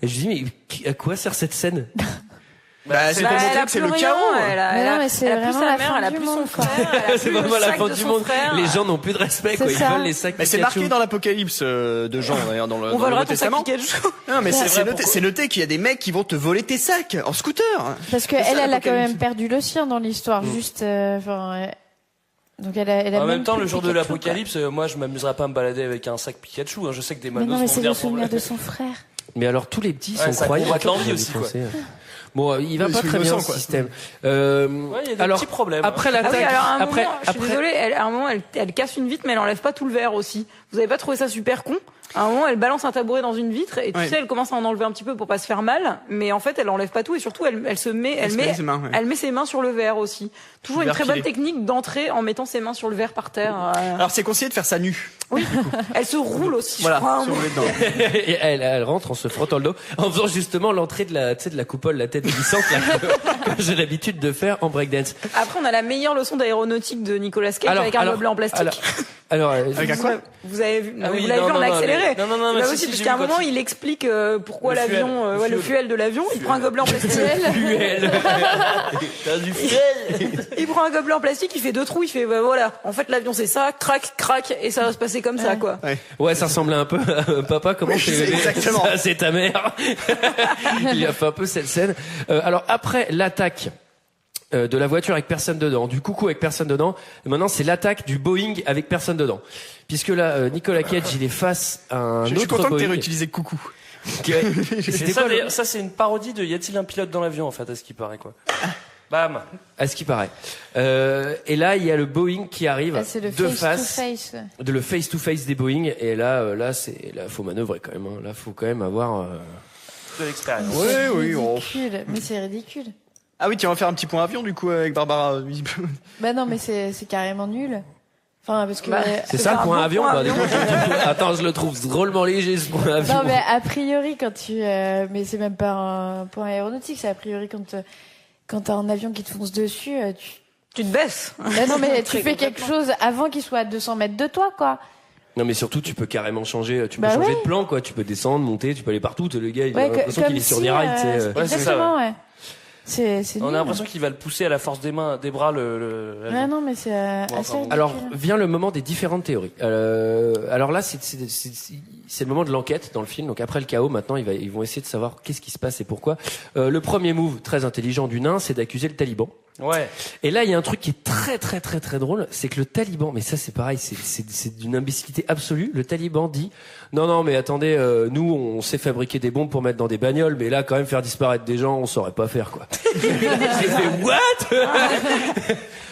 A: Et je lui dis, mais à quoi sert cette scène?
J: C'est pour montrer que c'est le chaos.
I: Elle a plus sa mère, elle a plus son frère.
A: C'est vraiment la fin du monde. Les gens n'ont plus de respect, quoi. Ils veulent les sacs.
J: Mais c'est marqué dans l'Apocalypse de Jean, d'ailleurs, dans le Nouveau Testament. Non, mais c'est noté qu'il y a des mecs qui vont te voler tes sacs en scooter.
I: Parce que elle a quand même perdu le sien dans l'histoire, juste, donc elle a
E: en même temps, le jour de l'Apocalypse, moi, je m'amuserais pas à me balader avec un sac Pikachu. Je sais que des manos vont venir.
I: Mais non, mais c'est le souvenir de son frère.
A: Mais alors, tous les petits sont croyants.
E: Ça combat l'envie aussi, quoi.
A: Bon, il va pas très bien ce système.
E: Il y a des petits problèmes.
A: Après l'attaque,
F: je suis désolée, à un moment, elle casse une vitre, mais elle enlève pas tout le verre aussi. Vous avez pas trouvé ça super con? À un moment, elle balance un tabouret dans une vitre et tu sais, elle commence à en enlever un petit peu pour pas se faire mal, mais en fait, elle enlève pas tout et surtout, elle met ses mains sur le verre aussi. Toujours une très bonne technique d'entrer en mettant ses mains sur le verre par terre.
J: Alors, c'est conseillé de faire ça nu.
F: Oui. Elle se roule aussi.
J: Voilà.
F: Se rouler dedans.
A: Et elle rentre en se frottant le dos, en faisant justement l'entrée de la coupole, la tête glissante, comme j'ai l'habitude de faire en breakdance.
F: Après, on a la meilleure leçon d'aéronautique de Nicolas Cage avec un gobelet en plastique.
J: Avec un quoi?
F: Vous avez vu, vous l'avez vu en accéléré. Non, mais aussi, parce qu'à un moment, il explique pourquoi l'avion, le fuel de l'avion, il prend un gobelet en plastique.
E: T'as du fuel.
F: Il prend un gobelet en plastique, il fait 2 trous, il fait, voilà, en fait, l'avion c'est ça, crac, et ça va se passer comme ça, quoi.
A: Ouais, ça ressemblait un peu à Papa, comment tu fais
J: exactement.
A: Ça, c'est ta mère. Il a fait un peu cette scène. Alors, après l'attaque de la voiture avec personne dedans, du coucou avec personne dedans, et maintenant c'est l'attaque du Boeing avec personne dedans. Puisque là, Nicolas Cage, il est face à un autre Boeing.
J: Je suis content que t'aies réutilisé coucou.
E: Ça, c'est une parodie de Y a-t-il un pilote dans l'avion, en fait, à ce qui paraît, quoi. Bam.
A: À ce qui paraît. Et là, il y a le Boeing qui arrive
I: de face.
A: Le face-to-face des Boeing. Et là, faut manœuvrer quand même. Là, faut quand même avoir
E: de l'expérience.
J: Oui.
I: Ridicule. Mais c'est ridicule.
J: Ah oui, tiens, on va faire un petit point avion, du coup, avec Barbara.
I: Bah non, mais c'est carrément nul. Enfin, parce que...
A: c'est ça, le point avion, Attends, je le trouve drôlement léger, ce point avion.
I: Non, mais a priori, quand tu... mais c'est même pas un point aéronautique, c'est a priori quand t'as un avion qui te fonce dessus,
F: tu te baisses.
I: Bah non, mais tu fais quelque chose avant qu'il soit à 200 mètres de toi, quoi.
A: Non, mais surtout, tu peux carrément changer, changer de plan, quoi. Tu peux descendre, monter, tu peux aller partout. Le gars, il a l'impression qu'il est sur des rails,
I: exactement, ouais.
E: On a l'impression qu'il va le pousser à la force des bras,
I: Ouais, non, mais c'est assez ridicule.
A: Alors, vient le moment des différentes théories. Alors là, c'est le moment de l'enquête dans le film. Donc après le chaos, maintenant, ils vont essayer de savoir qu'est-ce qui se passe et pourquoi. Le premier move, très intelligent du nain, c'est d'accuser le taliban.
E: Ouais.
A: Et là, il y a un truc qui est très très très très drôle, c'est que le taliban, mais ça c'est pareil, c'est d'une imbécilité absolue. Le taliban dit non mais attendez, nous on sait fabriquer des bombes pour mettre dans des bagnoles, mais là quand même faire disparaître des gens, on saurait pas faire quoi. J'ai fait what?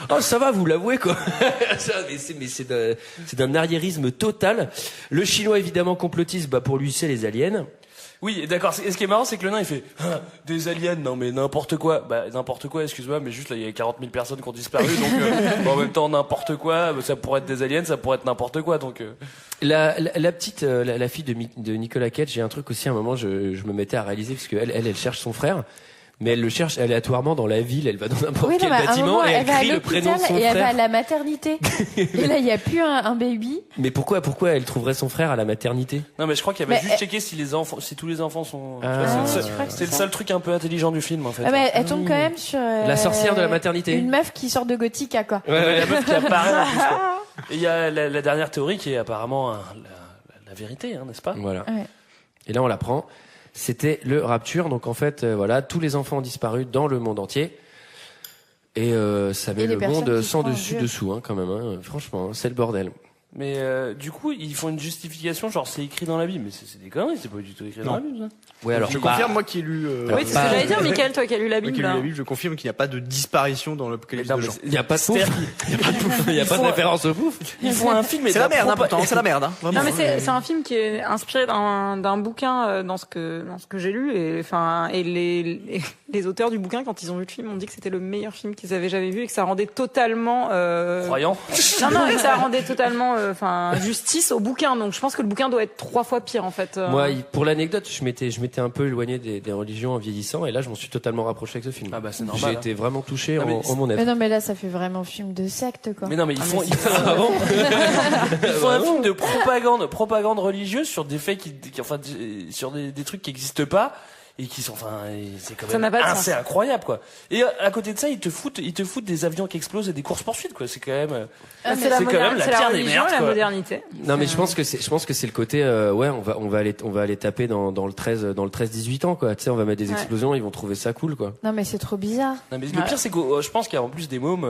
A: Oh ça va, vous l'avouez quoi. C'est d'un arriérisme total. Le chinois évidemment complotiste, pour lui c'est les aliens.
E: Oui, d'accord. Et ce qui est marrant, c'est que le nain, il fait des aliens, non mais n'importe quoi. N'importe quoi, excuse-moi, mais juste là, il y a 40 000 personnes qui ont disparu, donc en même temps, n'importe quoi, ça pourrait être des aliens, ça pourrait être n'importe quoi, donc.
A: La petite, la fille de Nicolas Cage, j'ai un truc aussi, à un moment, je me mettais à réaliser, parce qu'elle elle cherche son frère. Mais elle le cherche aléatoirement dans la ville, elle va dans n'importe quel bâtiment et elle crie le prénom de son frère.
I: Et elle va à la maternité. Et là, il n'y a plus un baby.
A: Mais pourquoi elle trouverait son frère à la maternité?
E: Non, mais je crois qu'elle va juste checker si tous les enfants sont... C'est le seul truc un peu intelligent du film, en fait.
I: Elle tombe quand même sur...
A: la sorcière de la maternité.
I: Une meuf qui sort de Gothica, quoi.
E: Ouais, la meuf qui apparaît en plus, quoi. Et il y a la dernière théorie qui est apparemment la vérité, n'est-ce pas?
A: Voilà. Ouais. Et là, on l'apprend. C'était le Rapture, donc en fait, tous les enfants ont disparu dans le monde entier. Et ça met le monde sans dessus-dessous, quand même. Franchement, c'est le bordel.
E: Mais du coup, ils font une justification, genre c'est écrit dans la Bible, mais c'est des conneries, c'est pas du tout écrit dans la Bible, ça.
A: Ouais, alors
J: je confirme, moi qui ai lu.
F: Oui, c'est ce que j'allais dire, Mickaël, toi qui as lu la Bible.
J: Moi qui ai lu la Bible, je confirme qu'il n'y a pas de disparition dans l'Apocalypse de Jean.
A: Il n'y a pas de pouf. Il n'y a pas de référence au pouf.
E: Ils font un film.
J: C'est la merde, pourtant. C'est la merde.
F: Non, mais c'est un film qui est inspiré d'un bouquin dans ce que j'ai lu et les auteurs du bouquin, quand ils ont vu le film, ont dit que c'était le meilleur film qu'ils avaient jamais vu et que ça rendait totalement
E: croyant.
F: Non, et que ça rendait totalement justice au bouquin. Donc je pense que le bouquin doit être 3 fois pire en fait.
A: Moi, pour l'anecdote, je m'étais un peu éloigné des religions en vieillissant et là je m'en suis totalement rapproché avec ce film.
E: Ah bah c'est normal.
A: J'ai été vraiment touché en mon être.
I: Mais non, mais là ça fait vraiment film de secte quoi.
E: Mais non, mais ils font un film de propagande religieuse sur des faits sur des trucs qui n'existent pas. Et qui sont, c'est quand même assez incroyable, quoi. Et à côté de ça, ils te foutent des avions qui explosent et des courses poursuites, quoi. C'est quand même,
F: la pire des merdes, la modernité.
A: Non, mais je pense que c'est le côté, on va aller taper dans le 13-18 ans, quoi. Tu sais, on va mettre des explosions, ils vont trouver ça cool, quoi.
I: Non, mais c'est trop bizarre.
E: Non, mais le pire, c'est que je pense qu'il y a en plus des mômes,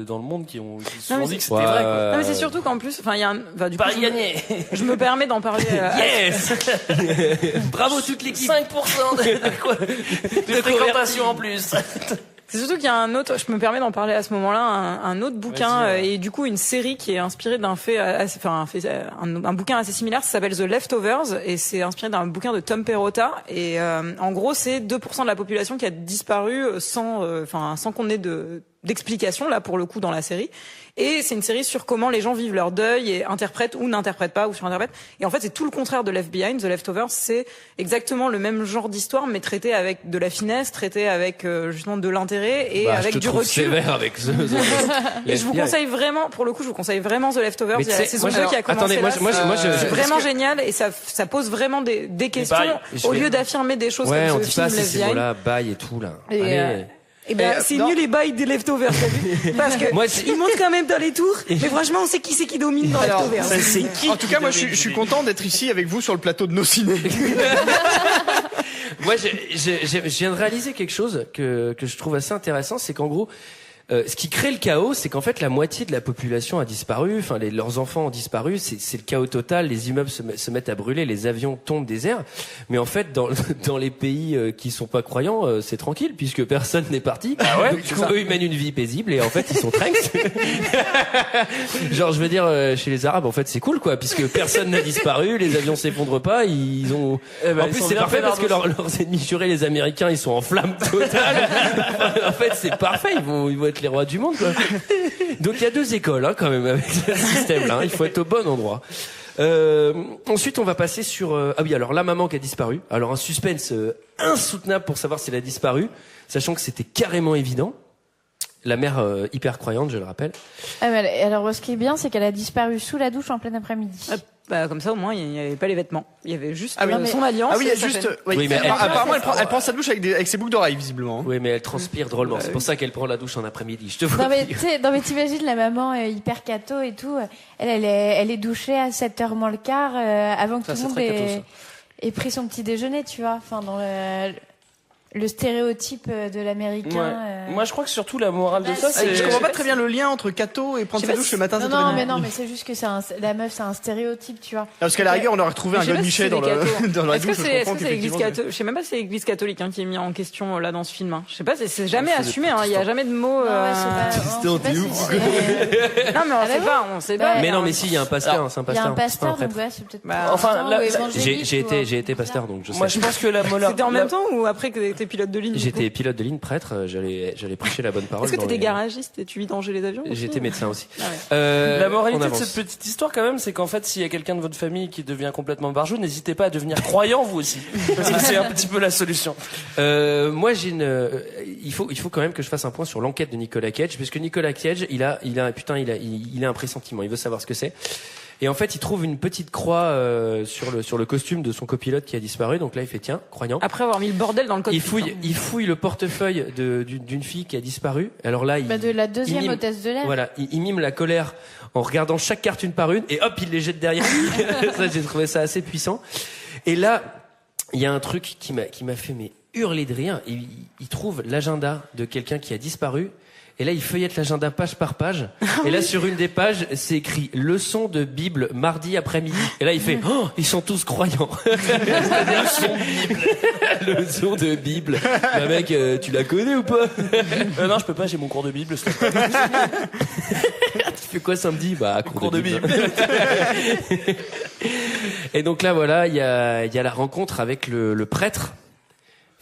E: dans le monde qui se sont dit que c'était vrai, quoi.
F: Non, mais c'est surtout qu'en plus, il y a du
E: Paris gagné.
F: Je me permets d'en parler.
E: Yes!
A: Bravo toute l'équipe.
E: 5% de fréquentation en plus.
F: C'est surtout qu'il y a un autre, je me permets d'en parler à ce moment-là, un autre bouquin et du coup une série qui est inspirée d'un fait, un bouquin assez similaire, ça s'appelle The Leftovers et c'est inspiré d'un bouquin de Tom Perrotta et en gros c'est 2% de la population qui a disparu sans qu'on ait d'explication là pour le coup dans la série. Et c'est une série sur comment les gens vivent leur deuil et interprètent ou n'interprètent pas ou surinterprètent. Et en fait, c'est tout le contraire de Left Behind. The Leftovers, c'est exactement le même genre d'histoire, mais traité avec de la finesse, traité avec justement de l'intérêt et avec du recul.
A: Sévère avec
F: et je vous conseille vraiment, pour le coup, The Leftovers. Il y a la saison 2 qui a commencé. C'est vraiment génial et ça pose vraiment des questions au lieu d'affirmer des choses comme ce film Left Behind.
A: Voilà, bye et tout là.
F: C'est nul les bails des Leftovers, t'as vu? Parce que ils montent quand même dans les tours, mais franchement, on sait qui c'est qui domine dans Leftovers.
J: En tout cas, moi, je suis content d'être ici avec vous sur le plateau de nos ciné.
A: Moi, je viens de réaliser quelque chose que je trouve assez intéressant, c'est qu'en gros, ce qui crée le chaos, c'est qu'en fait la moitié de la population a disparu, leurs enfants ont disparu, c'est le chaos total, les immeubles se mettent à brûler, les avions tombent des airs, mais en fait dans les pays qui sont pas croyants, c'est tranquille puisque personne n'est parti.
E: Ah ouais,
A: donc du coup, eux ils mènent une vie paisible et en fait ils sont tranks. Genre je veux dire chez les Arabes en fait c'est cool quoi puisque personne n'a disparu, les avions s'effondrent pas, ils ont en plus c'est parfait parce que leurs ennemis jurés les Américains ils sont en flammes totales. En fait c'est parfait, ils vont être les rois du monde quoi. Donc il y a 2 écoles quand même avec ce système là, il faut être au bon endroit. Ensuite on va passer sur alors la maman qui a disparu. Alors un suspense insoutenable pour savoir si elle a disparu, sachant que c'était carrément évident. La mère hyper croyante, je le rappelle.
I: Alors ce qui est bien c'est qu'elle a disparu sous la douche en plein après-midi.
F: Comme ça au moins il n'y avait pas les vêtements, il y avait juste son alliance.
J: Ah oui, il y a juste. Oui, mais apparemment elle prend sa douche avec ses boucles d'oreilles visiblement.
A: Oui, mais elle transpire drôlement. C'est pour ça qu'elle prend la douche en après-midi. Je te vois.
I: Non mais t'imagines la maman hyper cato et tout. Elle est douchée à 7h moins le quart avant que tout le monde ait pris son petit déjeuner, tu vois. Enfin dans le stéréotype de l'américain.
E: Moi, je crois que surtout la morale de ça, c'est...
J: Je comprends pas très bien le lien entre cato et prendre sa douche le matin.
I: Non, mais c'est juste que la meuf, c'est un stéréotype, tu vois.
J: Parce qu'à la rigueur, on aurait retrouvé un godemichet dans la douche.
F: Est-ce que c'est l'église catholique? Je sais même pas si c'est l'église catholique qui est mis en question là dans ce film. Je sais pas, c'est jamais assumé. Il y a jamais de mots.
A: Non,
F: mais on sait pas.
A: Mais non, mais si, il y a un pasteur, c'est un pasteur.
I: Il y a un pasteur, donc ouais, c'est peut-être.
E: Enfin,
A: j'ai été pasteur, donc je sais.
E: Moi, je pense que la morale.
F: C'était en même temps ou après que pilote de ligne?
A: J'étais pilote de ligne, prêtre, j'allais prêcher la bonne parole.
F: Est-ce que t'étais garagiste et tu vidangeais les avions?
A: J'étais médecin aussi.
E: La moralité de cette petite histoire quand même, c'est qu'en fait, s'il y a quelqu'un de votre famille qui devient complètement barjou, n'hésitez pas à devenir croyant vous aussi. Parce que c'est un petit peu la solution.
A: Moi, il faut quand même que je fasse un point sur l'enquête de Nicolas Cage, parce que Nicolas Cage, il a un pressentiment, il veut savoir ce que c'est. Et en fait, il trouve une petite croix sur le costume de son copilote qui a disparu. Donc là, il fait tiens, croyant.
F: Après avoir mis le bordel dans le cockpit.
A: Il fouille le portefeuille d'une fille qui a disparu. Alors là,
I: de la deuxième hôtesse de l'air.
A: Voilà, il mime la colère en regardant chaque carte une par une et hop, il les jette derrière lui. Ça, j'ai trouvé ça assez puissant. Et là, il y a un truc qui m'a fait hurler de rire. Il trouve l'agenda de quelqu'un qui a disparu. Et là, il feuillette l'agenda page par page. Et là, sur une des pages, c'est écrit « Leçon de Bible, mardi après-midi ». Et là, il fait « Oh, ils sont tous croyants ». Leçon de Bible. Leçon de Bible. Bah mec, tu la connais ou pas?
E: Non, je peux pas, j'ai mon cours de Bible.
A: Tu fais quoi samedi? Bah, cours de Bible. Et donc là, voilà, il y a la rencontre avec le prêtre.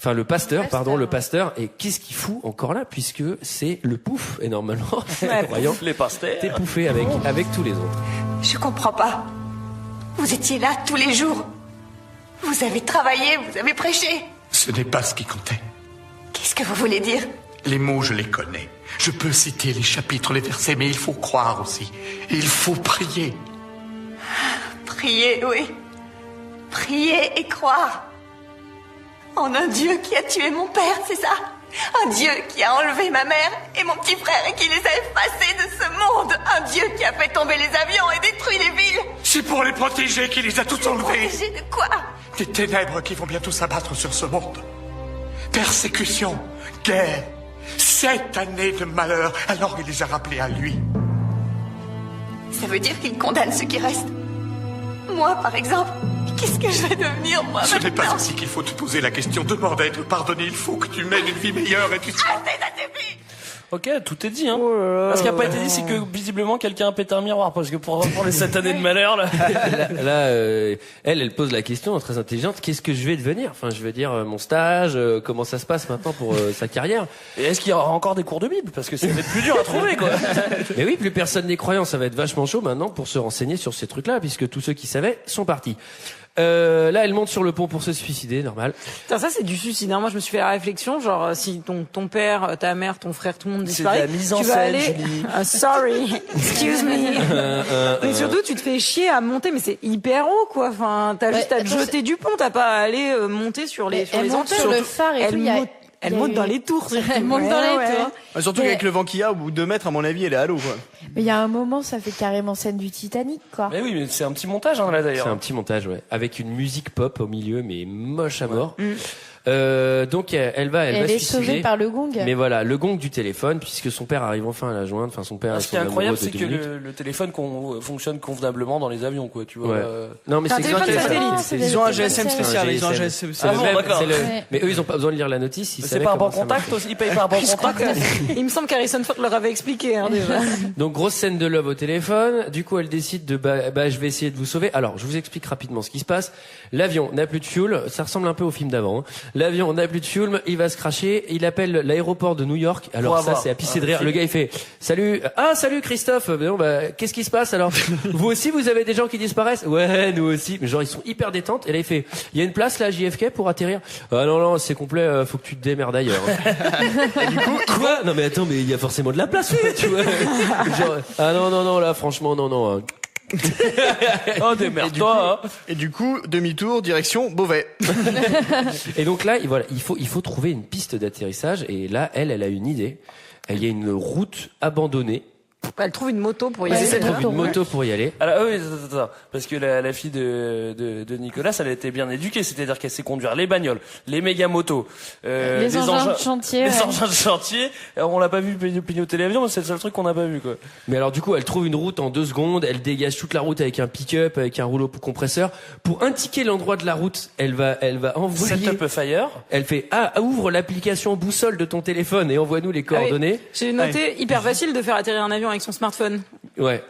A: Enfin, le pasteur, le pasteur. Et qu'est-ce qu'il fout encore là, puisque c'est le pouf. Et normalement, croyant,
E: les pasteurs.
A: T'es pouffé avec tous les autres.
H: Je comprends pas. Vous étiez là tous les jours. Vous avez travaillé, vous avez prêché.
B: Ce n'est pas ce qui comptait.
H: Qu'est-ce que vous voulez dire?
B: Les mots, je les connais. Je peux citer les chapitres, les versets, mais il faut croire aussi. Il faut prier.
H: Prier, oui. Prier et croire. En un Dieu qui a tué mon père, c'est ça? Un Dieu qui a enlevé ma mère et mon petit frère et qui les a effacés de ce monde. Un Dieu qui a fait tomber les avions et détruit les villes.
B: C'est pour les protéger qu'il les a tous enlevés.
H: Protéger de quoi?
B: Des ténèbres qui vont bientôt s'abattre sur ce monde. Persécution, guerre, 7 années de malheur. Alors il les a rappelés à lui.
H: Ça veut dire qu'il condamne ceux qui restent. Moi, par exemple, qu'est-ce que je vais devenir, moi,
B: Ce n'est pas ainsi qu'il faut te poser la question. Demande à être pardonné. Il faut que tu mènes une vie meilleure et tu...
E: Ok, tout est dit, hein. Ce qui a pas été dit, c'est que visiblement quelqu'un a pété un miroir, parce que pour les 7 années de malheur, là.
A: Elle pose la question très intelligente. Qu'est-ce que je vais devenir? Enfin, je veux dire, mon stage, comment ça se passe maintenant pour sa carrière?
E: Et est-ce qu'il y aura encore des cours de Bible? Parce que ça va être plus dur à trouver, quoi.
A: Mais oui, plus personne n'est croyant. Ça va être vachement chaud maintenant pour se renseigner sur ces trucs-là, puisque tous ceux qui savaient sont partis. Là, elle monte sur le pont pour se suicider, normal.
F: Putain, ça c'est du suicide. Hein. Moi, je me suis fait la réflexion, genre si ton père, ta mère, ton frère, tout le monde disparaît, tu vas aller. Sorry, excuse me. Mais surtout, tu te fais chier à monter, mais c'est hyper haut, quoi. Enfin, t'as juste à te jeter du pont, t'as pas à aller monter sur les antennes.
I: Sur le phare et tout.
F: Elle monte dans les tours.
I: Elle monte dans les tours.
J: Surtout qu'avec le vent qu'il y a, au bout de 2 mètres, à mon avis, elle est à l'eau, quoi.
I: Mais il y a un moment, ça fait carrément scène du Titanic, quoi.
E: Mais oui, mais c'est un petit montage, hein, là, d'ailleurs.
A: C'est un petit montage, ouais. Avec une musique pop au milieu, mais moche à mort. Donc elle va
I: est
A: suicider.
I: sauvée par le gong.
A: Mais voilà, le gong du téléphone, puisque son père arrive enfin à la joindre. Enfin, son père.
E: Ce qui est incroyable, c'est que le téléphone fonctionne convenablement dans les avions, quoi. Tu vois.
A: Ouais. Non, mais c'est
J: exactement. Ils ont un GSM spécial. Ils ont un GSM.
E: D'accord.
A: Mais eux, ils ont pas besoin de lire la notice.
E: C'est pas un bon contact aussi. Ils payent pas un bon contact.
F: Il me semble qu'Harrison Ford leur avait expliqué, hein, déjà.
A: Donc grosse scène de love au téléphone. Du coup, elle décide de je vais essayer de vous sauver. Alors, je vous explique rapidement ce qui se passe. L'avion n'a plus de fuel. Ça ressemble un peu au film d'avant. Hein. L'avion n'a plus de fuel, il va se crasher, il appelle l'aéroport de New York. Alors ça, c'est à pisser de rire. Le gars, il fait salut Christophe. Non, qu'est-ce qui se passe alors? Vous aussi, vous avez des gens qui disparaissent? Ouais, nous aussi. Mais genre, ils sont hyper détentes. Et là, il fait, il y a une place là, JFK, pour atterrir? Ah non, c'est complet. Faut que tu te démerdes ailleurs. Et du coup, quoi? Non mais attends, mais il y a forcément de la place, tu vois. Genre, ah non, là, franchement, non.
E: Oh, démerde-toi.
J: Et du coup, demi-tour, direction Beauvais.
A: Et donc là, voilà, il faut trouver une piste d'atterrissage. Et là, elle a une idée. Il y a une route abandonnée.
F: Elle trouve une moto pour y aller.
A: Elle trouve une moto pour y aller.
E: Alors, oui, attends. Parce que la fille de Nicolas, elle a été bien éduquée. C'est-à-dire qu'elle sait conduire les bagnoles, les méga motos,
I: les engins de chantier.
E: Les engins de chantier. Alors, on l'a pas vu pignoter l'avion, c'est le seul truc qu'on n'a pas vu, quoi.
A: Mais alors, du coup, elle trouve une route en 2 secondes. Elle dégage toute la route avec un pick-up, avec un rouleau compresseur. Pour indiquer l'endroit de la route, elle va envoyer.
E: Setup Fire.
A: Elle fait, ouvre l'application boussole de ton téléphone et envoie-nous les coordonnées.
F: Oui. J'ai noté, hyper facile de faire atterrir un avion avec son smartphone.
A: Ouais.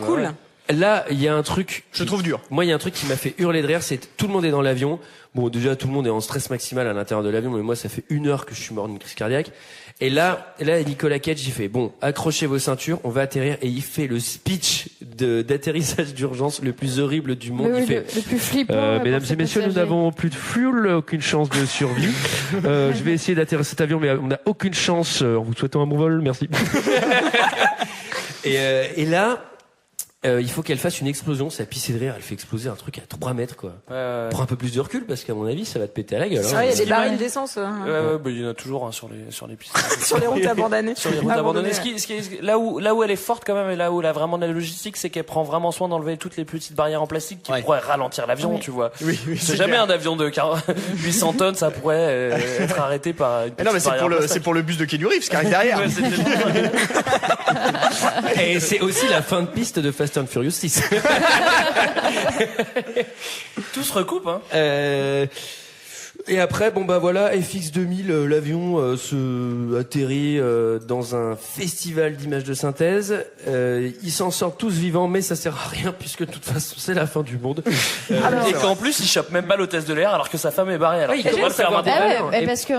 F: Cool.
A: Ouais. Là, il y a un truc.
J: Je trouve dur.
A: Moi, il y a un truc qui m'a fait hurler de rire, c'est tout le monde est dans l'avion. Bon, déjà, tout le monde est en stress maximal à l'intérieur de l'avion, mais moi, ça fait 1 heure que je suis mort d'une crise cardiaque. Et là, Nicolas Cage, il fait, bon, accrochez vos ceintures, on va atterrir, et il fait le speech d'atterrissage d'urgence le plus horrible du monde. Il fait,
I: le plus flippant.
A: Mesdames et messieurs, nous n'avons plus de fuel, aucune chance de survie. Je vais essayer d'atterrir cet avion, mais on n'a aucune chance. En vous souhaitant un bon vol, merci. Et là, il faut qu'elle fasse une explosion. Ça pissé de rire. Elle fait exploser un truc à 3 mètres, quoi. Prends un peu plus de recul, parce qu'à mon avis, ça va te péter à la gueule.
F: C'est vrai, il y a des barils d'essence.
E: Il y en a toujours, hein, sur les pistes.
F: Sur les routes abandonnées.
E: Sur les routes abandonnées. Là où elle est forte quand même, et là où elle a vraiment de la logistique, c'est qu'elle prend vraiment soin d'enlever toutes les petites barrières en plastique qui pourraient ralentir l'avion, tu vois.
J: Oui,
E: c'est jamais un avion de 800 tonnes, ça pourrait être arrêté par une petite barrière.
J: Non, mais c'est pour le bus de Keanu Reeves qui arrive derrière.
A: Et c'est aussi la fin de piste de Fast and Furious 6. Tout
E: se recoupe, hein.
A: Et après, bon bah voilà, FX2000, l'avion se atterrit dans un festival d'images de synthèse. Ils s'en sortent tous vivants, mais ça sert à rien puisque de toute façon c'est la fin du monde.
E: Et qu'en plus, il chope même pas l'hôtesse de l'air alors que sa femme est barrée. Alors il doit le faire
I: maintenant. Parce que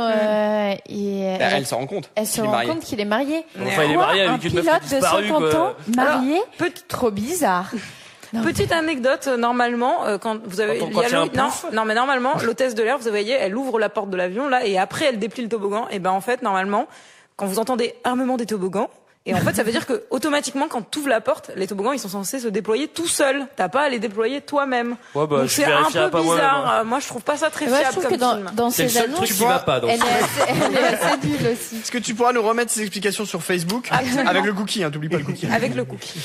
J: elle s'en rend compte.
I: Elle se rend compte qu'il est marié.
E: Enfin, il est marié avec une meuf disparue.
I: Un pilote de 50 ans marié, trop bizarre.
F: Petite anecdote, normalement, quand vous avez, non, mais normalement, l'hôtesse de l'air, vous voyez, elle ouvre la porte de l'avion, là, et après, elle déplie le toboggan, et ben, en fait, normalement, quand vous entendez armement des toboggans, et en fait, ça veut dire que, automatiquement, quand tu ouvres la porte, les toboggans, ils sont censés se déployer tout seuls. T'as pas à les déployer toi-même.
E: Ouais, bah,
F: donc c'est un peu bizarre. Moi, je trouve pas ça très fiable comme film.
I: Dans ces annonces,
A: truc qui va pas, donc.
I: Elle est assez nulle aussi.
J: Est-ce que tu pourras nous remettre ces explications sur Facebook? Avec le cookie, hein, t'oublies pas le cookie.
F: Avec le cookie.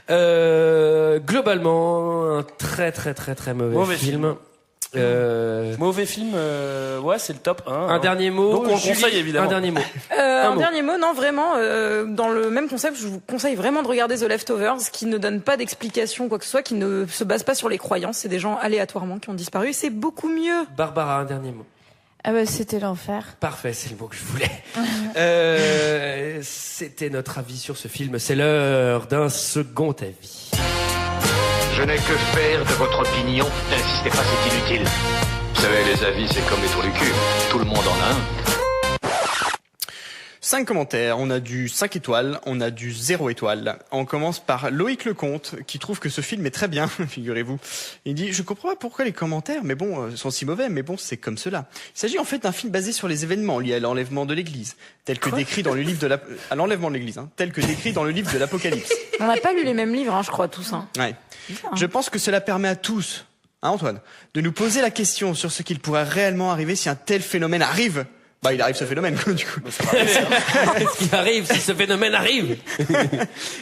A: Globalement, un très mauvais film.
E: Mauvais film, ouais, c'est le top 1.
A: Un dernier mot.
E: Donc on le conseille évidemment.
A: Un dernier mot.
F: Dernier mot, non, vraiment, dans le même concept, je vous conseille vraiment de regarder The Leftovers, qui ne donne pas d'explication, quoi que ce soit, qui ne se base pas sur les croyances. C'est des gens aléatoirement qui ont disparu. C'est beaucoup mieux.
A: Barbara, un dernier mot.
I: Ah bah c'était l'enfer.
A: Parfait, c'est le mot que je voulais. C'était notre avis sur ce film. C'est l'heure d'un second avis.
K: Je n'ai que faire de votre opinion. N'insistez pas, c'est inutile.
D: Vous savez, les avis, c'est comme les trous du cul. Tout le monde en a un.
J: 5 commentaires, on a du 5 étoiles, on a du 0 étoile. On commence par Loïc Lecomte, qui trouve que ce film est très bien, figurez-vous. Il dit, je comprends pas pourquoi les commentaires, mais bon, sont si mauvais, mais bon, c'est comme cela. Il s'agit en fait d'un film basé sur les événements liés à l'enlèvement de l'église, tel que décrit dans le livre de à l'enlèvement de l'église, hein, tel que décrit dans le livre de l'Apocalypse.
F: On n'a pas lu les mêmes livres, hein, je crois, tous, hein.
J: Ouais. Je pense que cela permet à tous, hein, Antoine, de nous poser la question sur ce qu'il pourrait réellement arriver si un tel phénomène arrive. Bah, il arrive ce phénomène, du coup.
A: Qu'est-ce qui arrive si ce phénomène arrive?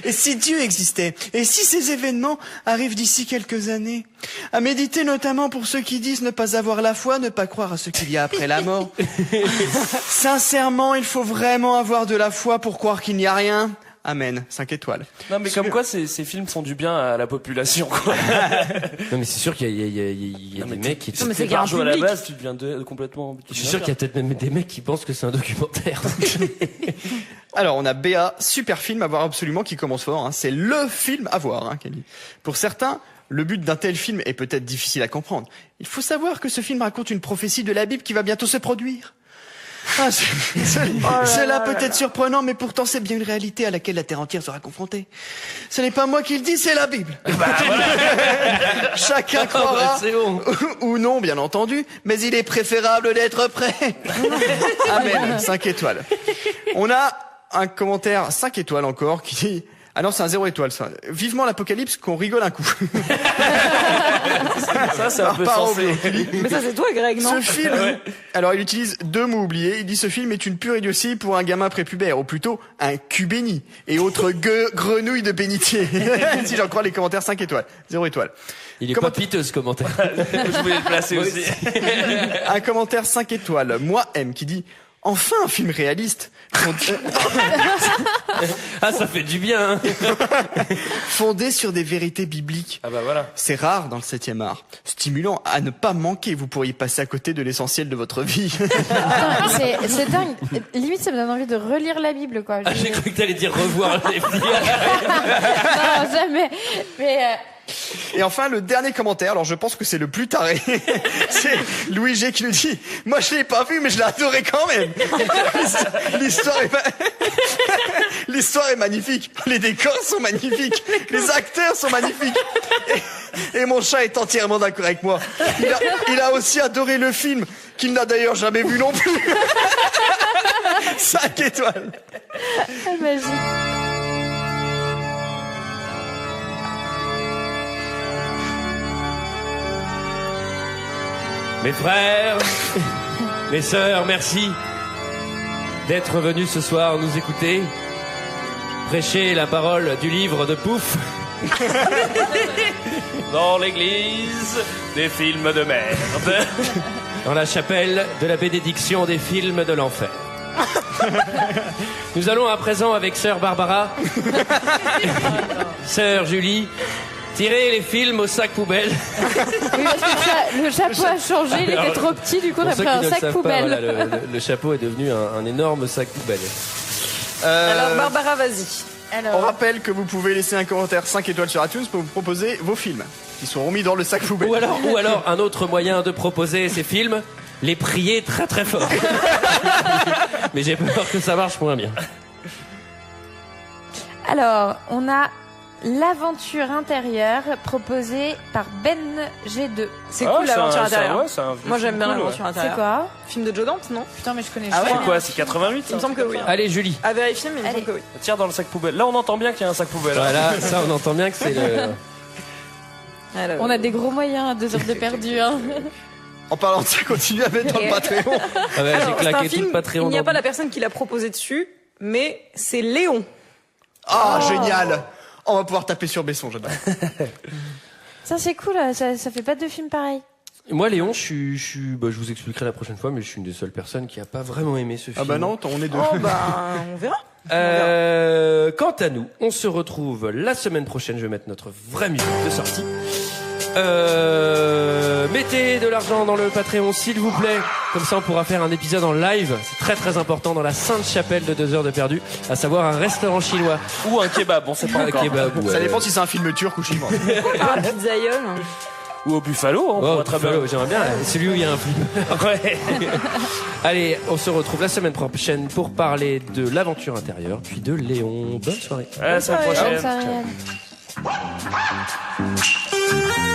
J: Et si Dieu existait? Et si ces événements arrivent d'ici quelques années? À méditer notamment pour ceux qui disent ne pas avoir la foi, ne pas croire à ce qu'il y a après la mort. Sincèrement, il faut vraiment avoir de la foi pour croire qu'il n'y a rien. Amen. 5 étoiles.
E: Non, mais comme quoi ces films font du bien à la population, quoi.
A: Non, mais c'est sûr qu'il y a des mecs qui...
F: Non, mais c'est à
E: la base, tu deviens complètement...
A: Je suis sûr qu'il y a peut-être même des mecs qui pensent que c'est un documentaire.
J: Alors, on a Béa, super film à voir absolument, qui commence fort, hein. C'est le film à voir, hein, Kelly. Pour certains, le but d'un tel film est peut-être difficile à comprendre. Il faut savoir que ce film raconte une prophétie de la Bible qui va bientôt se produire. Cela peut être surprenant, mais pourtant c'est bien une réalité à laquelle la terre entière sera confrontée. Ce n'est pas moi qui le dis, c'est la Bible. Chacun croira ou non, bien entendu, mais il est préférable d'être prêt. Amen. 5 étoiles. On a un commentaire 5 étoiles encore qui dit... Ah non, c'est un 0 étoile, ça. Vivement l'Apocalypse, qu'on rigole un coup.
E: Ça, c'est un peu sensé.
F: Mais ça, c'est toi, Greg, non?
J: Ce film, alors il utilise 2 mots oubliés. Il dit ce film est une pure idiotie pour un gamin prépubère, ou plutôt un cul béni, et autres grenouilles de bénitier. Si j'en crois les commentaires 5 étoiles. 0 étoile.
A: Il est pas piteux, ce commentaire.
E: Je voulais le placer aussi.
J: Un commentaire 5 étoiles. Moi, M, qui dit... Enfin, un film réaliste.
A: Ah, ça fait du bien, hein.
J: Fondé sur des vérités bibliques.
E: Ah bah voilà.
J: C'est rare dans le 7e art. Stimulant à ne pas manquer. Vous pourriez passer à côté de l'essentiel de votre vie.
I: C'est dingue. Limite, ça me donne envie de relire la Bible, quoi.
A: Ah, j'ai cru que t'allais dire revoir les filles.
I: Non, jamais. Mais,
J: Et enfin, le dernier commentaire, alors je pense que c'est le plus taré. C'est Louis G qui nous dit « Moi je l'ai pas vu, mais je l'ai adoré quand même !» L'histoire est magnifique. Les décors sont magnifiques. Les acteurs sont magnifiques. Et mon chat est entièrement d'accord avec moi. Il a aussi adoré le film, qu'il n'a d'ailleurs jamais vu non plus. 5 étoiles.
I: Magique.
A: Mes frères, mes sœurs, merci d'être venus ce soir nous écouter prêcher la parole du livre de Pouf.
E: Dans l'église des films de merde.
A: Dans la chapelle de la bénédiction des films de l'enfer. Nous allons à présent avec sœur Barbara, sœur Julie, Tirez les films au sac poubelle.
I: Oui, parce que le chapeau a changé, il était trop petit, du coup on a pris un sac poubelle.
A: Pas, voilà, le chapeau est devenu un énorme sac poubelle.
F: Alors Barbara, vas-y.
J: On rappelle que vous pouvez laisser un commentaire 5 étoiles sur iTunes pour vous proposer vos films qui seront mis dans le sac poubelle.
A: Ou alors un autre moyen de proposer ces films, les prier très très fort. Mais j'ai peur que ça marche moins bien.
I: Alors, on a l'aventure intérieure proposée par Ben G2.
F: C'est cool l'aventure intérieure. Moi j'aime bien l'aventure intérieure.
I: C'est quoi?
F: Film de Joe Dante, non?
I: Putain, mais je connais
E: pas. C'est quoi? C'est 88?
F: Il me semble que oui.
A: Allez, Julie.
F: À vérifier, mais il me semble que oui.
E: Tire dans le sac poubelle. Là, on entend bien qu'il y a un sac poubelle.
A: Voilà, ça, on entend bien que c'est le.
I: Alors... On a des gros moyens à 2 heures de perdu. Hein.
J: En parlant de ça, continue à mettre dans le Patreon.
A: Ah ouais, j'ai claqué tout le Patreon.
F: Il n'y a pas la personne qui l'a proposé dessus, mais c'est Léon.
J: Ah, génial! On va pouvoir taper sur Besson, j'adore.
I: Ça, c'est cool, ça fait pas 2 films pareils.
A: Moi, Léon, je vous expliquerai la prochaine fois, mais je suis une des seules personnes qui a pas vraiment aimé ce film.
J: Ah bah non, on est deux.
F: Oh bah, on verra.
A: Quant à nous, on se retrouve la semaine prochaine. Je vais mettre notre vraie musique de sortie. Mettez de l'argent dans le Patreon, s'il vous plaît. Comme ça, on pourra faire un épisode en live. C'est très très important dans la Sainte Chapelle de 2 heures de perdu, à savoir un restaurant chinois
E: ou un kebab. On sait pas encore.
A: Kebab,
J: ça dépend si c'est un film turc ou chinois.
F: Un pizzaïol.
E: Ou au Buffalo,
A: j'aimerais bien. Celui où il y a un film.
E: Ouais.
A: Allez, on se retrouve la semaine prochaine pour parler de l'aventure intérieure, puis de Léon. Bonne soirée.
E: À la semaine prochaine.
I: Bonne soirée.